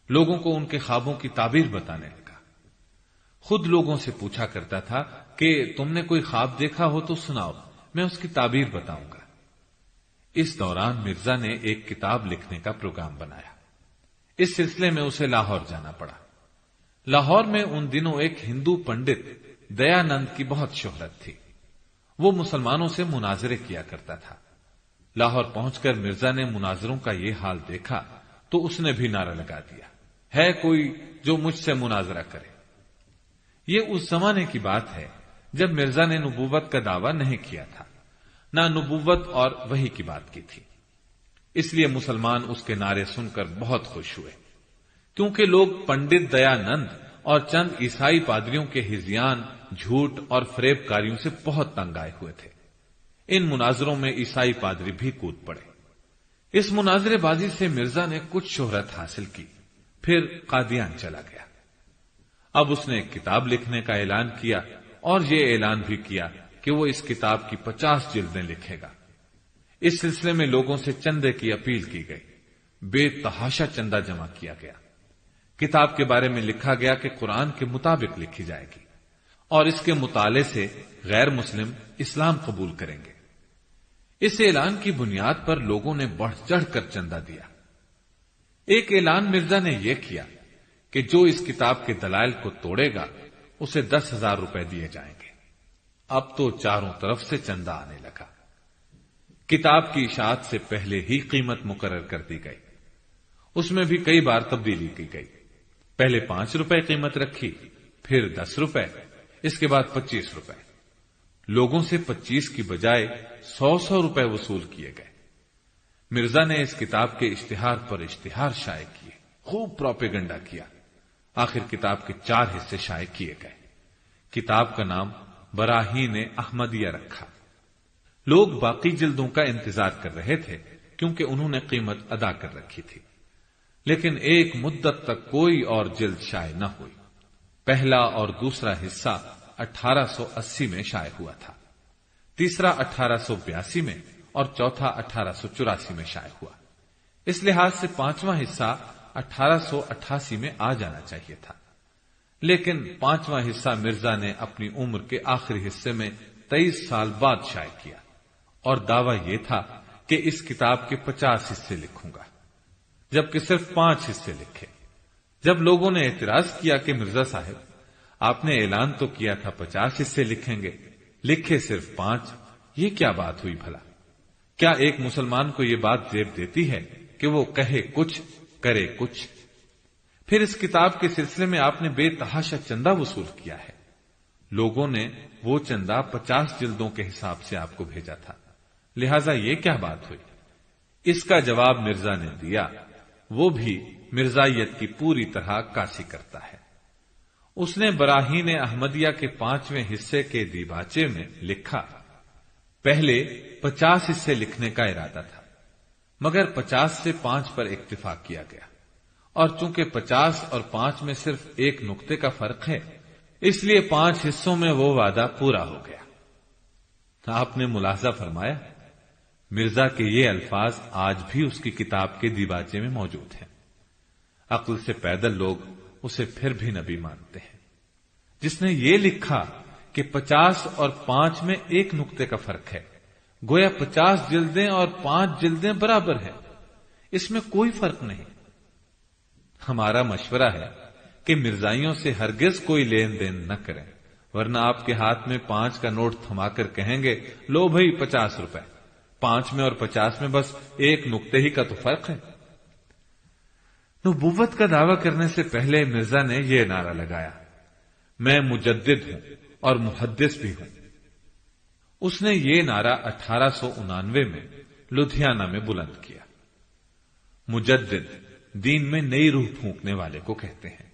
لوگوں کو ان کے خوابوں کی تعبیر بتانے لگا۔ خود لوگوں سے پوچھا کرتا تھا کہ تم نے کوئی خواب دیکھا ہو تو سناؤ، میں اس کی تعبیر بتاؤں گا۔ اس دوران مرزا نے ایک کتاب لکھنے کا پروگرام بنایا۔ اس سلسلے میں اسے لاہور جانا پڑا۔ لاہور میں ان دنوں ایک ہندو پنڈت دیانند کی بہت شہرت تھی۔ وہ مسلمانوں سے مناظرے کیا کرتا تھا۔ لاہور پہنچ کر مرزا نے مناظروں کا یہ حال دیکھا تو اس نے بھی نعرہ لگا دیا، ہے کوئی جو مجھ سے مناظرہ کرے۔ یہ اس زمانے کی بات ہے جب مرزا نے نبوت کا دعویٰ نہیں کیا تھا، نہ نبوت اور وحی کی بات کی تھی۔ اس لیے مسلمان اس کے نعرے سن کر بہت خوش ہوئے، کیونکہ لوگ پنڈت دیانند اور چند عیسائی پادریوں کے ہذیان، جھوٹ اور فریب کاریوں سے بہت تنگ آئے ہوئے تھے۔ ان مناظروں میں عیسائی پادری بھی کود پڑے۔ اس مناظرے بازی سے مرزا نے کچھ شہرت حاصل کی، پھر قادیان چلا گیا۔ اب اس نے ایک کتاب لکھنے کا اعلان کیا، اور یہ اعلان بھی کیا کہ وہ اس کتاب کی 50 جلدیں لکھے گا۔ اس سلسلے میں لوگوں سے چندے کی اپیل کی گئی، بے تحاشا چندہ جمع کیا گیا۔ کتاب کے بارے میں لکھا گیا کہ قرآن کے مطابق لکھی جائے گی، اور اس کے مطالعے سے غیر مسلم اسلام قبول کریں گے۔ اس اعلان کی بنیاد پر لوگوں نے بڑھ چڑھ کر چندہ دیا۔ ایک اعلان مرزا نے یہ کیا کہ جو اس کتاب کے دلائل کو توڑے گا اسے 10,000 روپے دیے جائیں گے۔ اب تو چاروں طرف سے چندہ آنے لگا۔ کتاب کی اشاعت سے پہلے ہی قیمت مقرر کر دی گئی۔ اس میں بھی کئی بار تبدیلی کی گئی۔ پہلے 5 روپے قیمت رکھی، پھر 10 روپے، اس کے بعد 25 روپے۔ لوگوں سے 25 کی بجائے 100 روپے وصول کیے گئے۔ مرزا نے اس کتاب کے اشتہار پر اشتہار شائع کیے، خوب پروپیگنڈا کیا۔ آخر کتاب کے 4 حصے شائع کیے گئے۔ کتاب کا نام براہین احمدیہ رکھا۔ لوگ باقی جلدوں کا انتظار کر رہے تھے کیونکہ انہوں نے قیمت ادا کر رکھی تھی، لیکن ایک مدت تک کوئی اور جلد شائع نہ ہوئی۔ پہلا اور دوسرا حصہ 1880 میں شائع ہوا تھا، تیسرا 1882 میں اور چوتھا 1884 میں شائع ہوا۔ اس لحاظ سے 5واں حصہ 1888 میں آ جانا چاہیے تھا، لیکن 5واں حصہ مرزا نے اپنی عمر کے آخری حصے میں 23 سال بعد شائع کیا، اور دعویٰ یہ تھا کہ اس کتاب کے 50 حصے لکھوں گا، جبکہ صرف 5 حصے لکھے۔ جب لوگوں نے اعتراض کیا کہ مرزا صاحب آپ نے اعلان تو کیا تھا 50 حصے لکھیں گے، لکھے صرف 5، یہ کیا بات ہوئی بھلا؟ کیا ایک مسلمان کو یہ بات زیب دیتی ہے کہ وہ کہے کچھ کرے کچھ؟ پھر اس کتاب کے سلسلے میں آپ نے بے تحاشا چندہ وصول کیا ہے۔ لوگوں نے وہ چندہ 50 جلدوں کے حساب سے آپ کو بھیجا تھا، لہذا یہ کیا بات ہوئی؟ اس کا جواب مرزا نے دیا، وہ بھی مرزائیت کی پوری طرح عکاسی کرتا ہے۔ اس نے براہین احمدیہ کے 5ویں حصے کے دیباچے میں لکھا، پہلے 50 حصے لکھنے کا ارادہ تھا، مگر 50 سے 5 پر اکتفا کیا گیا، اور چونکہ 50 اور 5 میں صرف ایک نقطے کا فرق ہے، اس لیے 5 حصوں میں وہ وعدہ پورا ہو گیا۔ آپ نے ملاحظہ فرمایا، مرزا کے یہ الفاظ آج بھی اس کی کتاب کے دیباچے میں موجود ہیں۔ عقل سے پیدل لوگ اسے پھر بھی نبی مانتے ہیں۔ جس نے یہ لکھا کہ 50 اور 5 میں ایک نقطے کا فرق ہے، گویا 50 جلدیں اور 5 جلدیں برابر ہیں، اس میں کوئی فرق نہیں۔ ہمارا مشورہ ہے کہ مرزائیوں سے ہرگز کوئی لین دین نہ کریں، ورنہ آپ کے ہاتھ میں 5 کا نوٹ تھما کر کہیں گے، لو بھائی 50 روپے، 5 میں اور 50 میں بس ایک نقطے ہی کا تو فرق ہے۔ نبوت کا دعویٰ کرنے سے پہلے مرزا نے یہ نعرہ لگایا، میں مجدد ہوں اور محدث بھی ہوں، اس نے یہ نعرہ 1899 میں لدھیانہ میں بلند کیا۔ مجدد دین میں نئی روح پھونکنے والے کو کہتے ہیں۔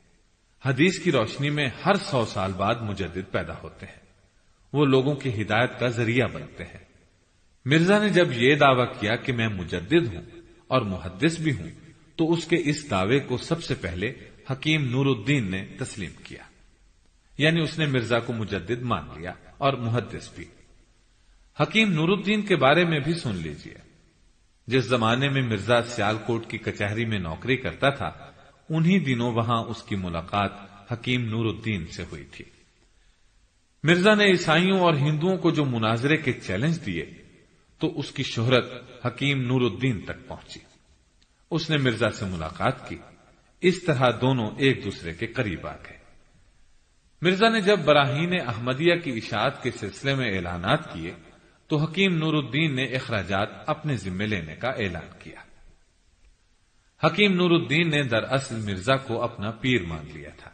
حدیث کی روشنی میں ہر 100 سال بعد مجدد پیدا ہوتے ہیں، وہ لوگوں کی ہدایت کا ذریعہ بنتے ہیں۔ مرزا نے جب یہ دعویٰ کیا کہ میں مجدد ہوں اور محدث بھی ہوں، تو اس کے اس دعوے کو سب سے پہلے حکیم نور الدین نے تسلیم کیا، یعنی اس نے مرزا کو مجدد مان لیا اور محدث بھی۔ حکیم نور الدین کے بارے میں بھی سن لیجئے۔ جس زمانے میں مرزا سیالکوٹ کی کچہری میں نوکری کرتا تھا، انہی دنوں وہاں اس کی ملاقات حکیم نور الدین سے ہوئی تھی۔ مرزا نے عیسائیوں اور ہندوؤں کو جو مناظرے کے چیلنج دیے تو اس کی شہرت حکیم نور الدین تک پہنچی۔ اس نے مرزا سے ملاقات کی، اس طرح دونوں ایک دوسرے کے قریب آ گئے۔ مرزا نے جب براہین احمدیہ کی اشاعت کے سلسلے میں اعلانات کیے تو حکیم نور الدین نے اخراجات اپنے ذمے لینے کا اعلان کیا۔ حکیم نور الدین نے دراصل مرزا کو اپنا پیر مان لیا تھا۔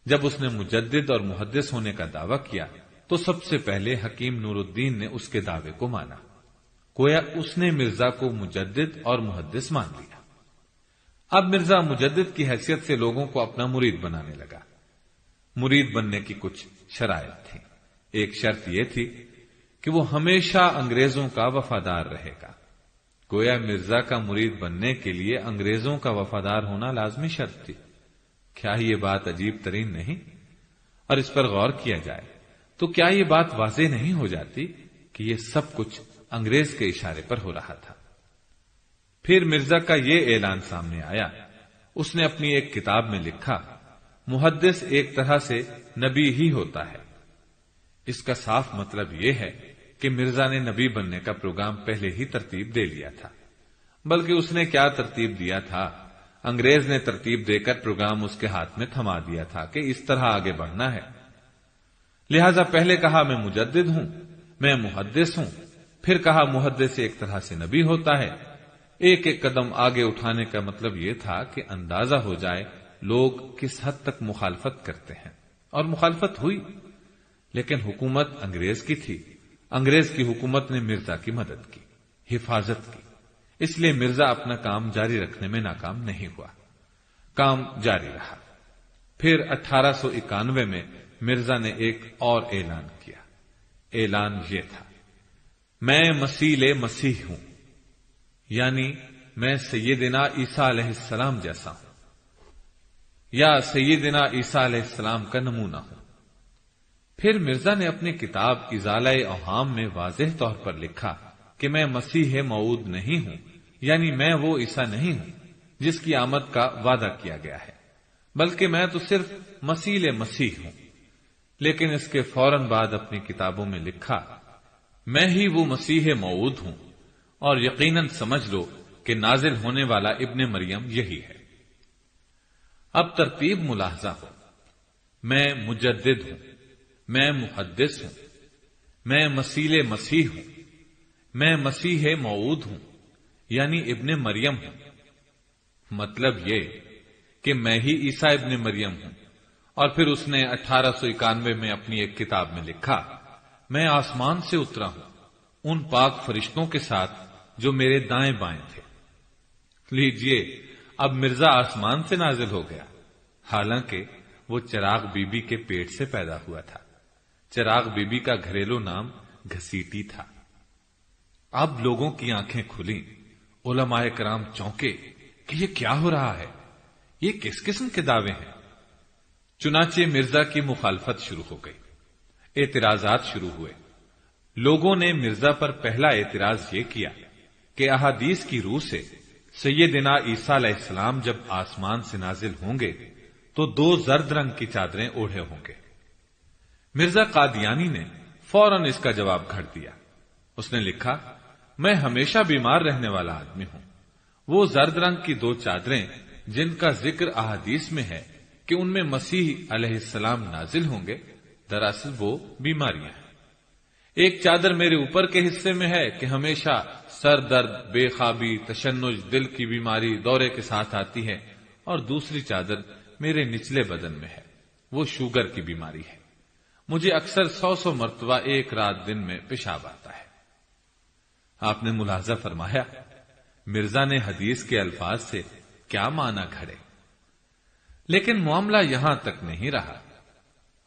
جب اس نے مجدد اور محدث ہونے کا دعویٰ کیا تو سب سے پہلے حکیم نور الدین نے اس کے دعوے کو مانا، گویا اس نے مرزا کو مجدد اور محدث مان لیا۔ اب مرزا مجدد کی حیثیت سے لوگوں کو اپنا مرید بنانے لگا۔ مرید بننے کی کچھ شرائط تھیں۔ ایک شرط یہ تھی کہ وہ ہمیشہ انگریزوں کا وفادار رہے گا۔ گویا مرزا کا مرید بننے کے لیے انگریزوں کا وفادار ہونا لازمی شرط تھی۔ کیا یہ بات عجیب ترین نہیں؟ اور اس پر غور کیا جائے تو کیا یہ بات واضح نہیں ہو جاتی کہ یہ سب کچھ انگریز کے اشارے پر ہو رہا تھا؟ پھر مرزا کا یہ اعلان سامنے آیا۔ اس نے اپنی ایک کتاب میں لکھا، محدث ایک طرح سے نبی ہی ہوتا ہے۔ اس کا صاف مطلب یہ ہے کہ مرزا نے نبی بننے کا پروگرام پہلے ہی ترتیب دے لیا تھا۔ بلکہ اس نے کیا ترتیب دیا تھا، انگریز نے ترتیب دے کر پروگرام اس کے ہاتھ میں تھما دیا تھا کہ اس طرح آگے بڑھنا ہے۔ لہذا پہلے کہا میں مجدد ہوں، میں محدث ہوں، پھر کہا محدث ایک طرح سے نبی ہوتا ہے۔ ایک ایک قدم آگے اٹھانے کا مطلب یہ تھا کہ اندازہ ہو جائے لوگ کس حد تک مخالفت کرتے ہیں، اور مخالفت ہوئی، لیکن حکومت انگریز کی تھی۔ انگریز کی حکومت نے مرزا کی مدد کی، حفاظت کی، اس لیے مرزا اپنا کام جاری رکھنے میں ناکام نہیں ہوا، کام جاری رہا۔ پھر 1891 میں مرزا نے ایک اور اعلان کیا۔ اعلان یہ تھا، میں مسیح مسیح ہوں، یعنی میں سیدنا عیسیٰ علیہ السلام جیسا ہوں، یا سیدنا عیسیٰ علیہ السلام کا نمونہ ہوں۔ پھر مرزا نے اپنی کتاب ازالہ اوہام میں واضح طور پر لکھا کہ میں مسیح موعود نہیں ہوں، یعنی میں وہ عیسیٰ نہیں ہوں جس کی آمد کا وعدہ کیا گیا ہے، بلکہ میں تو صرف مسیح ہوں۔ لیکن اس کے فوراً بعد اپنی کتابوں میں لکھا، میں ہی وہ مسیح موعود ہوں، اور یقیناً سمجھ لو کہ نازل ہونے والا ابن مریم یہی ہے۔ اب ترتیب ملاحظہ ہو، میں مجدد ہوں، میں محدث ہوں، میں مسیح ہوں، میں مسیح موعود ہوں، یعنی ابن مریم ہوں۔ مطلب یہ کہ میں ہی عیسیٰ ابن مریم ہوں۔ اور پھر اس نے 1891 میں اپنی ایک کتاب میں لکھا، میں آسمان سے اترا ہوں ان پاک فرشتوں کے ساتھ جو میرے دائیں بائیں تھے۔ لیجئے، اب مرزا آسمان سے نازل ہو گیا، حالانکہ وہ چراغ بی بی کے پیٹ سے پیدا ہوا تھا۔ چراغ بی بی کا گھریلو نام گھسیٹی تھا۔ اب لوگوں کی آنکھیں کھلیں، علماء کرام چونکے کہ یہ کیا ہو رہا ہے، یہ کس قسم کے دعوے ہیں۔ چنانچہ مرزا کی مخالفت شروع ہو گئی، اعتراضات شروع ہوئے۔ لوگوں نے مرزا پر پہلا اعتراض یہ کیا کہ احادیث کی روح سے سیدنا عیسیٰ علیہ السلام جب آسمان سے نازل ہوں گے تو 2 زرد رنگ کی چادریں اوڑھے ہوں گے۔ مرزا قادیانی نے فوراً اس کا جواب گھڑ دیا۔ اس نے لکھا، میں ہمیشہ بیمار رہنے والا آدمی ہوں۔ وہ زرد رنگ کی 2 چادریں جن کا ذکر احادیث میں ہے کہ ان میں مسیح علیہ السلام نازل ہوں گے، دراصل وہ بیماریاں ہیں۔ ایک چادر میرے اوپر کے حصے میں ہے کہ ہمیشہ سر درد، بے خوابی، تشنج، دل کی بیماری دورے کے ساتھ آتی ہے، اور دوسری چادر میرے نچلے بدن میں ہے، وہ شوگر کی بیماری ہے۔ مجھے اکثر 100 مرتبہ ایک رات دن میں پیشاب آتا ہے۔ آپ نے ملاحظہ فرمایا، مرزا نے حدیث کے الفاظ سے کیا معنی گھڑے، لیکن معاملہ یہاں تک نہیں رہا۔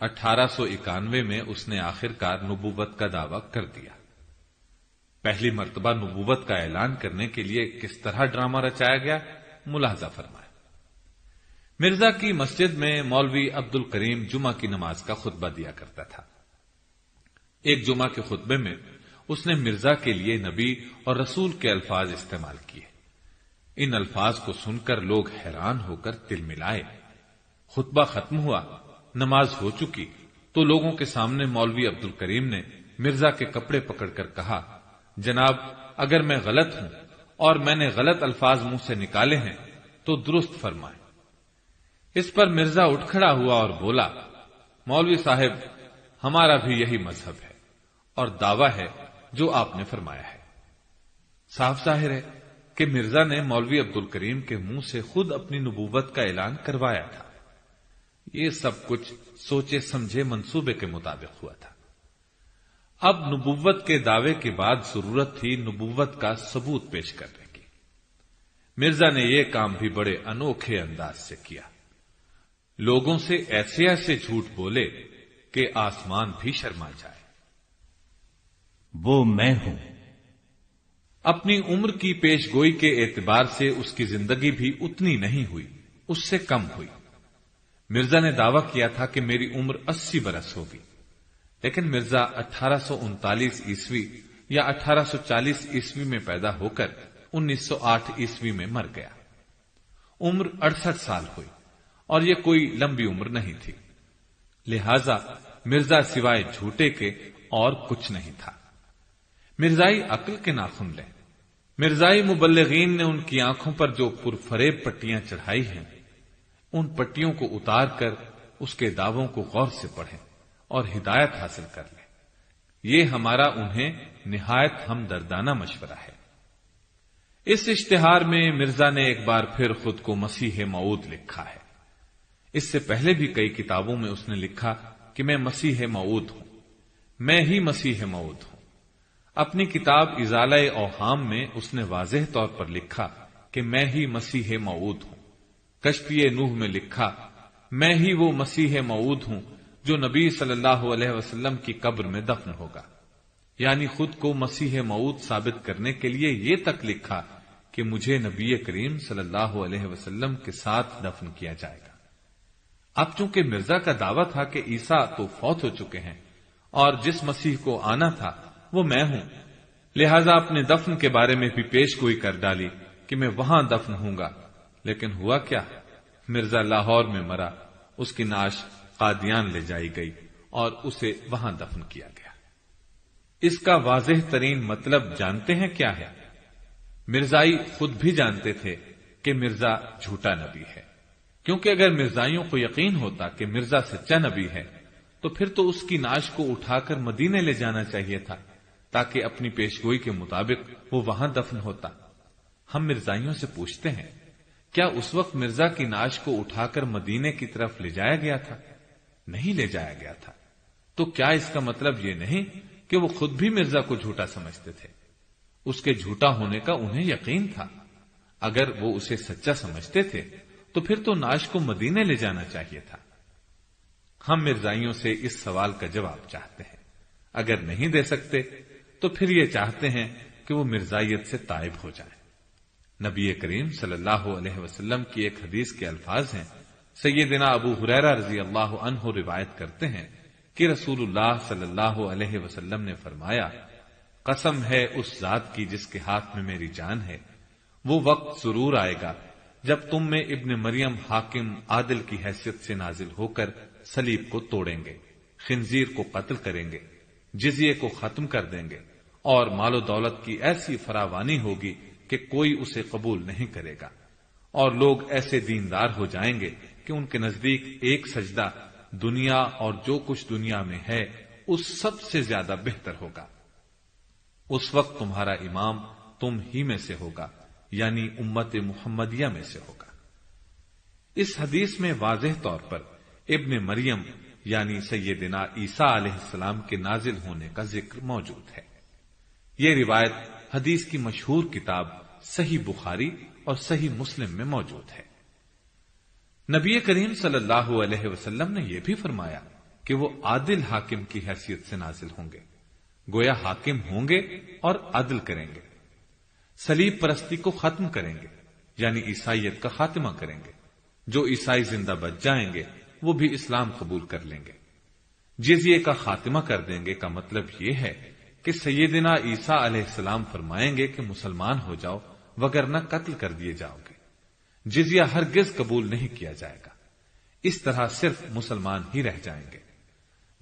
1891 میں اس نے آخرکار نبوت کا دعویٰ کر دیا۔ پہلی مرتبہ نبوت کا اعلان کرنے کے لیے کس طرح ڈرامہ رچایا گیا، ملاحظہ فرمایا۔ مرزا کی مسجد میں مولوی عبد الکریم جمعہ کی نماز کا خطبہ دیا کرتا تھا۔ ایک جمعہ کے خطبے میں اس نے مرزا کے لیے نبی اور رسول کے الفاظ استعمال کیے۔ ان الفاظ کو سن کر لوگ حیران ہو کر تل ملائے۔ خطبہ ختم ہوا، نماز ہو چکی تو لوگوں کے سامنے مولوی عبد الکریم نے مرزا کے کپڑے پکڑ کر کہا، جناب اگر میں غلط ہوں اور میں نے غلط الفاظ منہ سے نکالے ہیں تو درست فرمائیں۔ اس پر مرزا اٹھ کھڑا ہوا اور بولا، مولوی صاحب ہمارا بھی یہی مذہب ہے اور دعویٰ ہے جو آپ نے فرمایا ہے۔ صاف ظاہر ہے کہ مرزا نے مولوی عبد الکریم کے منہ سے خود اپنی نبوت کا اعلان کروایا تھا۔ یہ سب کچھ سوچے سمجھے منصوبے کے مطابق ہوا تھا۔ اب نبوت کے دعوے کے بعد ضرورت تھی نبوت کا ثبوت پیش کرنے کی۔ مرزا نے یہ کام بھی بڑے انوکھے انداز سے کیا۔ لوگوں سے ایسے ایسے جھوٹ بولے کہ آسمان بھی شرما جائے۔ وہ میں ہوں۔ اپنی عمر کی پیش گوئی کے اعتبار سے اس کی زندگی بھی اتنی نہیں ہوئی، اس سے کم ہوئی۔ مرزا نے دعویٰ کیا تھا کہ میری عمر 80 برس ہوگی، لیکن مرزا 1839 عیسوی یا 1840 عیسوی میں پیدا ہو کر 1908 عیسوی میں مر گیا۔ عمر 68 سال ہوئی اور یہ کوئی لمبی عمر نہیں تھی، لہذا مرزا سوائے جھوٹے کے اور کچھ نہیں تھا۔ مرزائی عقل کے ناخن لیں۔ مرزائی مبلغین نے ان کی آنکھوں پر جو پرفریب پٹیاں چڑھائی ہیں، ان پٹیوں کو اتار کر اس کے دعووں کو غور سے پڑھیں اور ہدایت حاصل کر لیں۔ یہ ہمارا انہیں نہایت ہمدردانہ مشورہ ہے۔ اس اشتہار میں مرزا نے ایک بار پھر خود کو مسیح موعود لکھا ہے۔ اس سے پہلے بھی کئی کتابوں میں اس نے لکھا کہ میں مسیح موعود ہوں، میں ہی مسیح موعود ہوں۔ اپنی کتاب ازالہ اوہام میں اس نے واضح طور پر لکھا کہ میں ہی مسیح موعود ہوں۔ کشتی نوح میں لکھا، میں ہی وہ مسیح موعود ہوں جو نبی صلی اللہ علیہ وسلم کی قبر میں دفن ہوگا۔ یعنی خود کو مسیح موعود ثابت کرنے کے لیے یہ تک لکھا کہ مجھے نبی کریم صلی اللہ علیہ وسلم کے ساتھ دفن کیا جائے گا۔ اب چونکہ مرزا کا دعویٰ تھا کہ عیسیٰ تو فوت ہو چکے ہیں اور جس مسیح کو آنا تھا وہ میں ہوں، لہذا اپنے دفن کے بارے میں بھی پیش گوئی کر ڈالی کہ میں وہاں دفن ہوں گا۔ لیکن ہوا کیا؟ مرزا لاہور میں مرا، اس کی نعش قادیان لے جائی گئی اور اسے وہاں دفن کیا گیا۔ اس کا واضح ترین مطلب جانتے ہیں کیا ہے؟ مرزائی خود بھی جانتے تھے کہ مرزا جھوٹا نبی ہے، کیونکہ اگر مرزائیوں کو یقین ہوتا کہ مرزا سچا نبی ہے تو پھر تو اس کی نعش کو اٹھا کر مدینے لے جانا چاہیے تھا تاکہ اپنی پیشگوئی کے مطابق وہ وہاں دفن ہوتا۔ ہم مرزائیوں سے پوچھتے ہیں، کیا اس وقت مرزا کی نعش کو اٹھا کر مدینے کی طرف لے جایا گیا تھا؟ نہیں لے جایا گیا تھا۔ تو کیا اس کا مطلب یہ نہیں کہ وہ خود بھی مرزا کو جھوٹا سمجھتے تھے؟ اس کے جھوٹا ہونے کا انہیں یقین تھا۔ اگر وہ اسے سچا سمجھتے تھے تو پھر تو نعش کو مدینے لے جانا چاہیے تھا۔ ہم مرزائیوں سے اس سوال کا جواب چاہتے ہیں، اگر نہیں دے سکتے تو پھر یہ چاہتے ہیں کہ وہ مرزائیت سے تائب ہو جائیں۔ نبی کریم صلی اللہ علیہ وسلم کی ایک حدیث کے الفاظ ہیں، سیدنا ابو ہریرہ رضی اللہ عنہ روایت کرتے ہیں کہ رسول اللہ صلی اللہ علیہ وسلم نے فرمایا، قسم ہے اس ذات کی جس کے ہاتھ میں میری جان ہے، وہ وقت ضرور آئے گا جب تم میں ابن مریم حاکم عادل کی حیثیت سے نازل ہو کر صلیب کو توڑیں گے، خنزیر کو قتل کریں گے، جزیے کو ختم کر دیں گے، اور مال و دولت کی ایسی فراوانی ہوگی کہ کوئی اسے قبول نہیں کرے گا، اور لوگ ایسے دیندار ہو جائیں گے کہ ان کے نزدیک ایک سجدہ دنیا اور جو کچھ دنیا میں ہے اس سب سے زیادہ بہتر ہوگا۔ اس وقت تمہارا امام تم ہی میں سے ہوگا، یعنی امت محمدیہ میں سے ہوگا۔ اس حدیث میں واضح طور پر ابن مریم یعنی سیدنا عیسیٰ علیہ السلام کے نازل ہونے کا ذکر موجود ہے۔ یہ روایت حدیث کی مشہور کتاب صحیح بخاری اور صحیح مسلم میں موجود ہے۔ نبی کریم صلی اللہ علیہ وسلم نے یہ بھی فرمایا کہ وہ عادل حاکم کی حیثیت سے نازل ہوں گے، گویا حاکم ہوں گے اور عدل کریں گے، صلیب پرستی کو ختم کریں گے یعنی عیسائیت کا خاتمہ کریں گے، جو عیسائی زندہ بچ جائیں گے وہ بھی اسلام قبول کر لیں گے، جزیے کا خاتمہ کر دیں گے کا مطلب یہ ہے کہ سیدنا عیسیٰ علیہ السلام فرمائیں گے کہ مسلمان ہو جاؤ وگرنہ قتل کر دیے جاؤ گے، جزیہ ہرگز قبول نہیں کیا جائے گا، اس طرح صرف مسلمان ہی رہ جائیں گے۔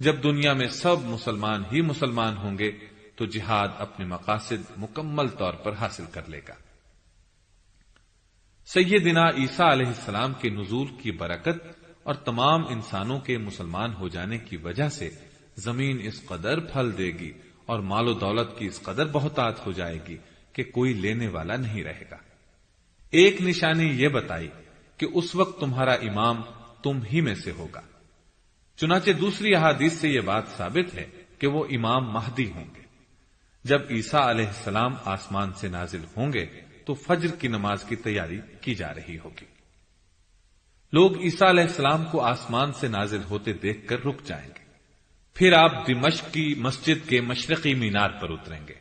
جب دنیا میں سب مسلمان ہی مسلمان ہوں گے تو جہاد اپنے مقاصد مکمل طور پر حاصل کر لے گا۔ سیدنا عیسیٰ علیہ السلام کے نزول کی برکت اور تمام انسانوں کے مسلمان ہو جانے کی وجہ سے زمین اس قدر پھل دے گی اور مال و دولت کی اس قدر بہتات ہو جائے گی کہ کوئی لینے والا نہیں رہے گا۔ ایک نشانی یہ بتائی کہ اس وقت تمہارا امام تم ہی میں سے ہوگا، چنانچہ دوسری احادیث سے یہ بات ثابت ہے کہ وہ امام مہدی ہوں گے۔ جب عیسیٰ علیہ السلام آسمان سے نازل ہوں گے تو فجر کی نماز کی تیاری کی جا رہی ہوگی۔ لوگ عیسیٰ علیہ السلام کو آسمان سے نازل ہوتے دیکھ کر رک جائیں گے، پھر آپ دمشق کی مسجد کے مشرقی مینار پر اتریں گے،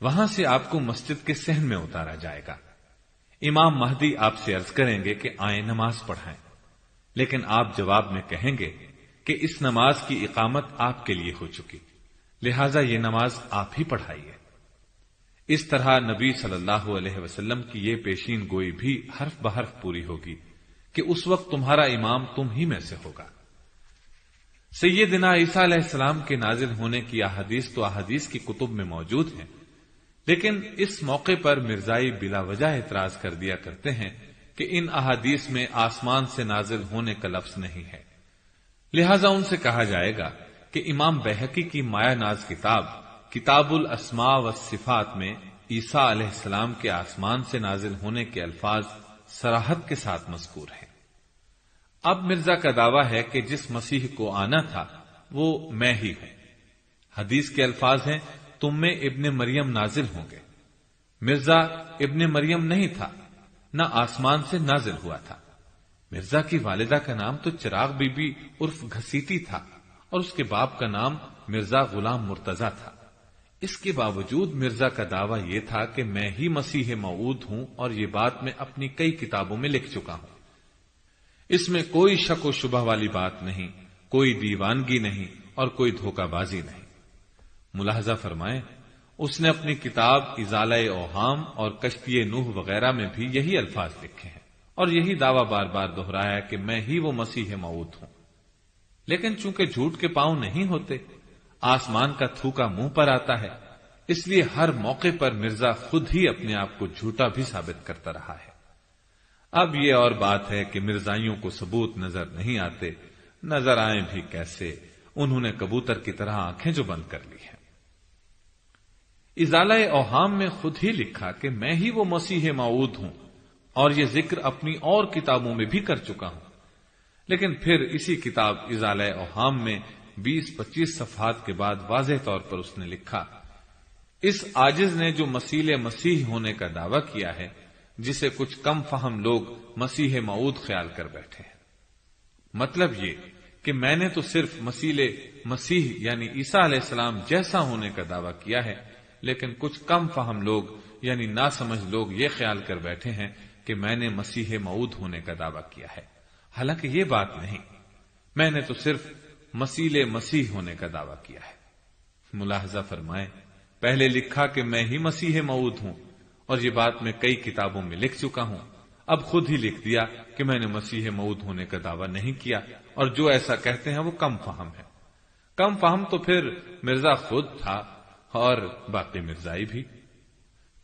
وہاں سے آپ کو مسجد کے صحن میں اتارا جائے گا۔ امام مہدی آپ سے عرض کریں گے کہ آئیں نماز پڑھائیں، لیکن آپ جواب میں کہیں گے کہ اس نماز کی اقامت آپ کے لیے ہو چکی، لہذا یہ نماز آپ ہی پڑھائیے۔ اس طرح نبی صلی اللہ علیہ وسلم کی یہ پیشین گوئی بھی حرف بحرف پوری ہوگی کہ اس وقت تمہارا امام تم ہی میں سے ہوگا۔ سیدنا عیسیٰ علیہ السلام کے نازل ہونے کی احادیث تو احادیث کی کتب میں موجود ہیں، لیکن اس موقع پر مرزائی بلا وجہ اعتراض کر دیا کرتے ہیں کہ ان احادیث میں آسمان سے نازل ہونے کا لفظ نہیں ہے، لہذا ان سے کہا جائے گا کہ امام بہقی کی مایہ ناز کتاب الاسماء والصفات میں عیسیٰ علیہ السلام کے آسمان سے نازل ہونے کے الفاظ صراحت کے ساتھ مذکور ہیں۔ اب مرزا کا دعویٰ ہے کہ جس مسیح کو آنا تھا وہ میں ہی ہوں۔ حدیث کے الفاظ ہیں تم میں ابن مریم نازل ہوں گے۔ مرزا ابن مریم نہیں تھا، نہ آسمان سے نازل ہوا تھا۔ مرزا کی والدہ کا نام تو چراغ بی بی عرف گھسیٹی تھا اور اس کے باپ کا نام مرزا غلام مرتضی تھا۔ اس کے باوجود مرزا کا دعویٰ یہ تھا کہ میں ہی مسیح موعود ہوں، اور یہ بات میں اپنی کئی کتابوں میں لکھ چکا ہوں۔ اس میں کوئی شک و شبہ والی بات نہیں، کوئی دیوانگی نہیں اور کوئی دھوکہ بازی نہیں۔ ملاحظہ فرمائیں، اس نے اپنی کتاب ازالہ اوہام اور کشتی نوح وغیرہ میں بھی یہی الفاظ لکھے ہیں اور یہی دعویٰ بار بار دہرایا ہے کہ میں ہی وہ مسیح موعود ہوں۔ لیکن چونکہ جھوٹ کے پاؤں نہیں ہوتے، آسمان کا تھوکا منہ پر آتا ہے، اس لیے ہر موقع پر مرزا خود ہی اپنے آپ کو جھوٹا بھی ثابت کرتا رہا ہے۔ اب یہ اور بات ہے کہ مرزائیوں کو ثبوت نظر نہیں آتے، نظر آئیں بھی کیسے، انہوں نے کبوتر کی طرح آنکھیں جو بند کر لی ہیں۔ ازالہ اوہام میں خود ہی لکھا کہ میں ہی وہ مسیح موعود ہوں، اور یہ ذکر اپنی اور کتابوں میں بھی کر چکا ہوں۔ لیکن پھر اسی کتاب ازالہ اوہام میں 20-25 صفحات کے بعد واضح طور پر اس نے لکھا، اس عاجز نے جو مسیح ہونے کا دعویٰ کیا ہے، جسے کچھ کم فہم لوگ مسیح موعود خیال کر بیٹھے ہیں۔ مطلب یہ کہ میں نے تو صرف مسیح یعنی عیسیٰ علیہ السلام جیسا ہونے کا دعویٰ کیا ہے، لیکن کچھ کم فہم لوگ یعنی ناسمجھ لوگ یہ خیال کر بیٹھے ہیں کہ میں نے مسیح موعود ہونے کا دعویٰ کیا ہے، حالانکہ یہ بات نہیں، میں نے تو صرف مسیح ہونے کا دعویٰ کیا ہے۔ ملاحظہ فرمائیں، پہلے لکھا کہ میں ہی مسیح موعود ہوں، اور یہ بات میں کئی کتابوں میں لکھ چکا ہوں، اب خود ہی لکھ دیا کہ میں نے مسیح موعود ہونے کا دعویٰ نہیں کیا، اور جو ایسا کہتے ہیں وہ کم فہم ہے۔ کم فہم تو پھر مرزا خود تھا اور باقی مرزائی بھی۔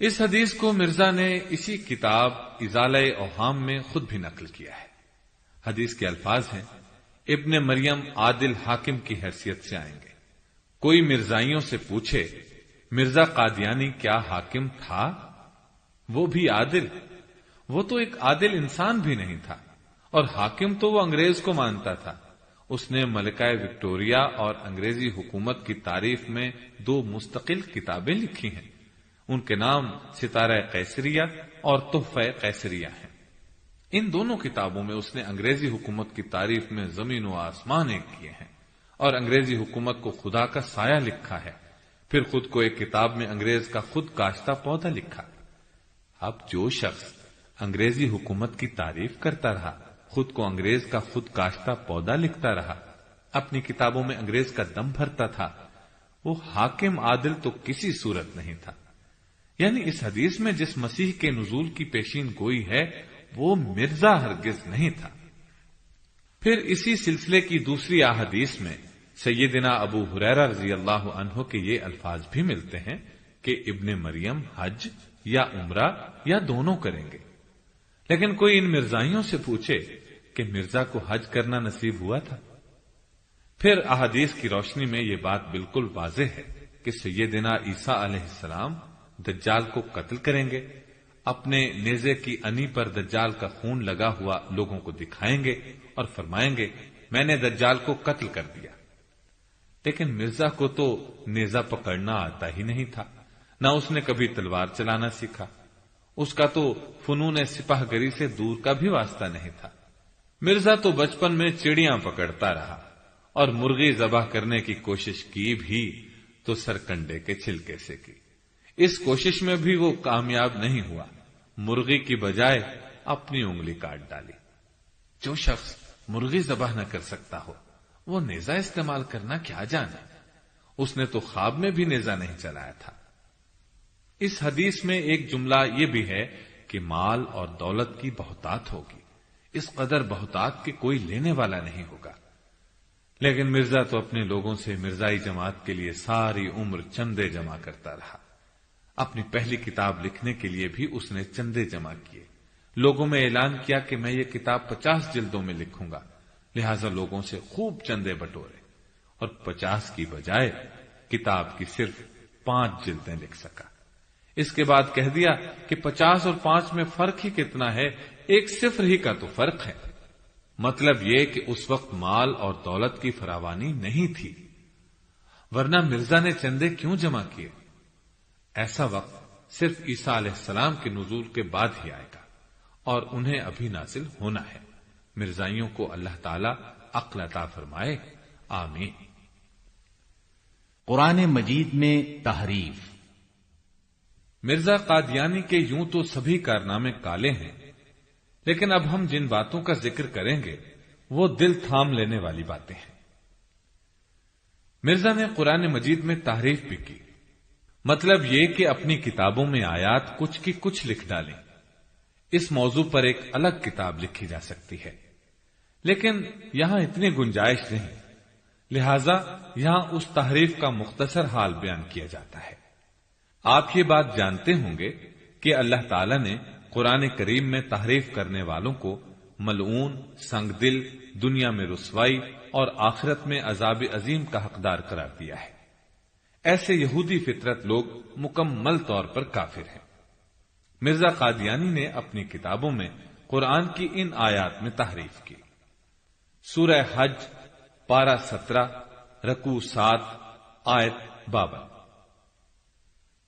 اس حدیث کو مرزا نے اسی کتاب ازالہ اوہام میں خود بھی نقل کیا ہے۔ حدیث کے الفاظ ہیں، ابن مریم عادل حاکم کی حیثیت سے آئیں گے۔ کوئی مرزائیوں سے پوچھے مرزا قادیانی کیا حاکم تھا؟ وہ بھی عادل؟ وہ تو ایک عادل انسان بھی نہیں تھا، اور حاکم تو وہ انگریز کو مانتا تھا، اس نے ملکہ وکٹوریہ اور انگریزی حکومت کی تعریف میں 2 مستقل کتابیں لکھی ہیں۔ ان کے نام ستارہ قیصریہ اور تحفہ قیصریہ ہیں۔ ان دونوں کتابوں میں اس نے انگریزی حکومت کی تعریف میں زمین و آسمان ایک کیے ہیں اور انگریزی حکومت کو خدا کا سایہ لکھا ہے۔ پھر خود کو ایک کتاب میں انگریز کا خود کاشتہ پودا لکھا۔ اب جو شخص انگریزی حکومت کی تعریف کرتا رہا، خود کو انگریز کا خود کاشتہ پودا لکھتا رہا، اپنی کتابوں میں انگریز کا دم بھرتا تھا، وہ حاکم عادل تو کسی صورت نہیں تھا۔ یعنی اس حدیث میں جس مسیح کے نزول کی پیشین گوئی ہے وہ مرزا ہرگز نہیں تھا۔ پھر اسی سلسلے کی دوسری احادیث میں سیدنا ابو ہریرہ رضی اللہ عنہ کے یہ الفاظ بھی ملتے ہیں کہ ابن مریم حج یا عمرہ یا دونوں کریں گے۔ لیکن کوئی ان مرزائیوں سے پوچھے کہ مرزا کو حج کرنا نصیب ہوا تھا؟ پھر احادیث کی روشنی میں یہ بات بالکل واضح ہے کہ سیدنا عیسیٰ علیہ السلام دجال کو قتل کریں گے، اپنے نیزے کی انی پر دجال کا خون لگا ہوا لوگوں کو دکھائیں گے اور فرمائیں گے میں نے دجال کو قتل کر دیا۔ لیکن مرزا کو تو نیزہ پکڑنا آتا ہی نہیں تھا، نہ اس نے کبھی تلوار چلانا سیکھا، اس کا تو فنون سپاہ گری سے دور کا بھی واسطہ نہیں تھا۔ مرزا تو بچپن میں چڑیاں پکڑتا رہا اور مرغی ذبح کرنے کی کوشش کی بھی تو سرکنڈے کے چھلکے سے کی۔ اس کوشش میں بھی وہ کامیاب نہیں ہوا، مرغی کی بجائے اپنی انگلی کاٹ ڈالی۔ جو شخص مرغی ذبح نہ کر سکتا ہو وہ نیزہ استعمال کرنا کیا جانے، اس نے تو خواب میں بھی نیزہ نہیں چلایا تھا۔ اس حدیث میں ایک جملہ یہ بھی ہے کہ مال اور دولت کی بہتات ہوگی، اس قدر بہتات کہ کوئی لینے والا نہیں ہوگا۔ لیکن مرزا تو اپنے لوگوں سے مرزائی جماعت کے لیے ساری عمر چندے جمع کرتا رہا۔ اپنی پہلی کتاب لکھنے کے لیے بھی اس نے چندے جمع کیے، لوگوں میں اعلان کیا کہ میں یہ کتاب 50 جلدوں میں لکھوں گا، لہذا لوگوں سے خوب چندے بٹورے اور 50 کی بجائے کتاب کی صرف 5 جلدیں لکھ سکا۔ اس کے بعد کہہ دیا کہ 50 اور 5 میں فرق ہی کتنا ہے، 1 صفر ہی کا تو فرق ہے۔ مطلب یہ کہ اس وقت مال اور دولت کی فراوانی نہیں تھی، ورنہ مرزا نے چندے کیوں جمع کیے؟ ایسا وقت صرف عیسیٰ علیہ السلام کے نزول کے بعد ہی آئے گا اور انہیں ابھی نازل ہونا ہے۔ مرزائیوں کو اللہ تعالی عقل عطا فرمائے، آمین۔ قرآن مجید میں تحریف۔ مرزا قادیانی کے یوں تو سبھی کارنامے کالے ہیں، لیکن اب ہم جن باتوں کا ذکر کریں گے وہ دل تھام لینے والی باتیں ہیں۔ مرزا نے قرآن مجید میں تحریف بھی کی، مطلب یہ کہ اپنی کتابوں میں آیات کچھ کی کچھ لکھ ڈالیں۔ اس موضوع پر ایک الگ کتاب لکھی جا سکتی ہے، لیکن یہاں اتنی گنجائش نہیں، لہذا یہاں اس تحریف کا مختصر حال بیان کیا جاتا ہے۔ آپ یہ بات جانتے ہوں گے کہ اللہ تعالی نے قرآن کریم میں تحریف کرنے والوں کو ملعون، سنگ دل، دنیا میں رسوائی اور آخرت میں عذاب عظیم کا حقدار قرار دیا ہے۔ ایسے یہودی فطرت لوگ مکمل طور پر کافر ہیں۔ مرزا قادیانی نے اپنی کتابوں میں قرآن کی ان آیات میں تحریف کی۔ سورہ حج پارہ 17 رکوع 7 آیت 52،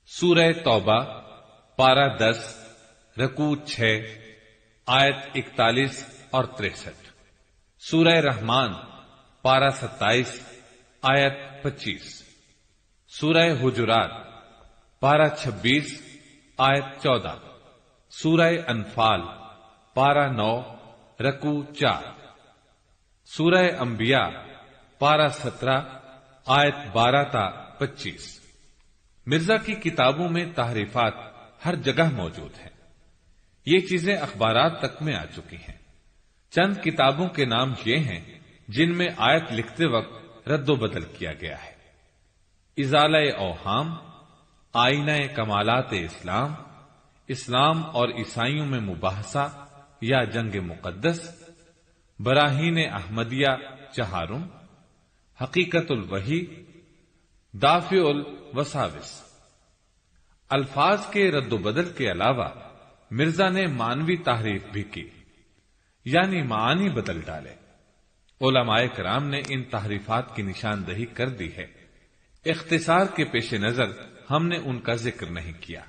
سورہ توبہ پارہ 10 رکوع 6 آیت 41 اور 63، سورہ رحمان پارہ 27 آیت 25، سورہ حجرات پارہ 26 آیت 14، سورہ انفال پارہ 9 رکوع 4، سورہ انبیاء پارہ 17 آیت 12 تا 25۔ مرزا کی کتابوں میں تحریفات ہر جگہ موجود ہیں، یہ چیزیں اخبارات تک میں آ چکی ہیں۔ چند کتابوں کے نام یہ ہیں جن میں آیت لکھتے وقت رد و بدل کیا گیا ہے: ازالہ اوہام، آئینہ کمالات اسلام، اسلام اور عیسائیوں میں مباحثہ یا جنگ مقدس، براہین احمدیہ چہارم، حقیقت الوحی، دافع الوساوس۔ الفاظ کے رد و بدل کے علاوہ مرزا نے معنوی تحریف بھی کی، یعنی معانی بدل ڈالے۔ علماء کرام نے ان تحریفات کی نشاندہی کر دی ہے، اختصار کے پیش نظر ہم نے ان کا ذکر نہیں کیا۔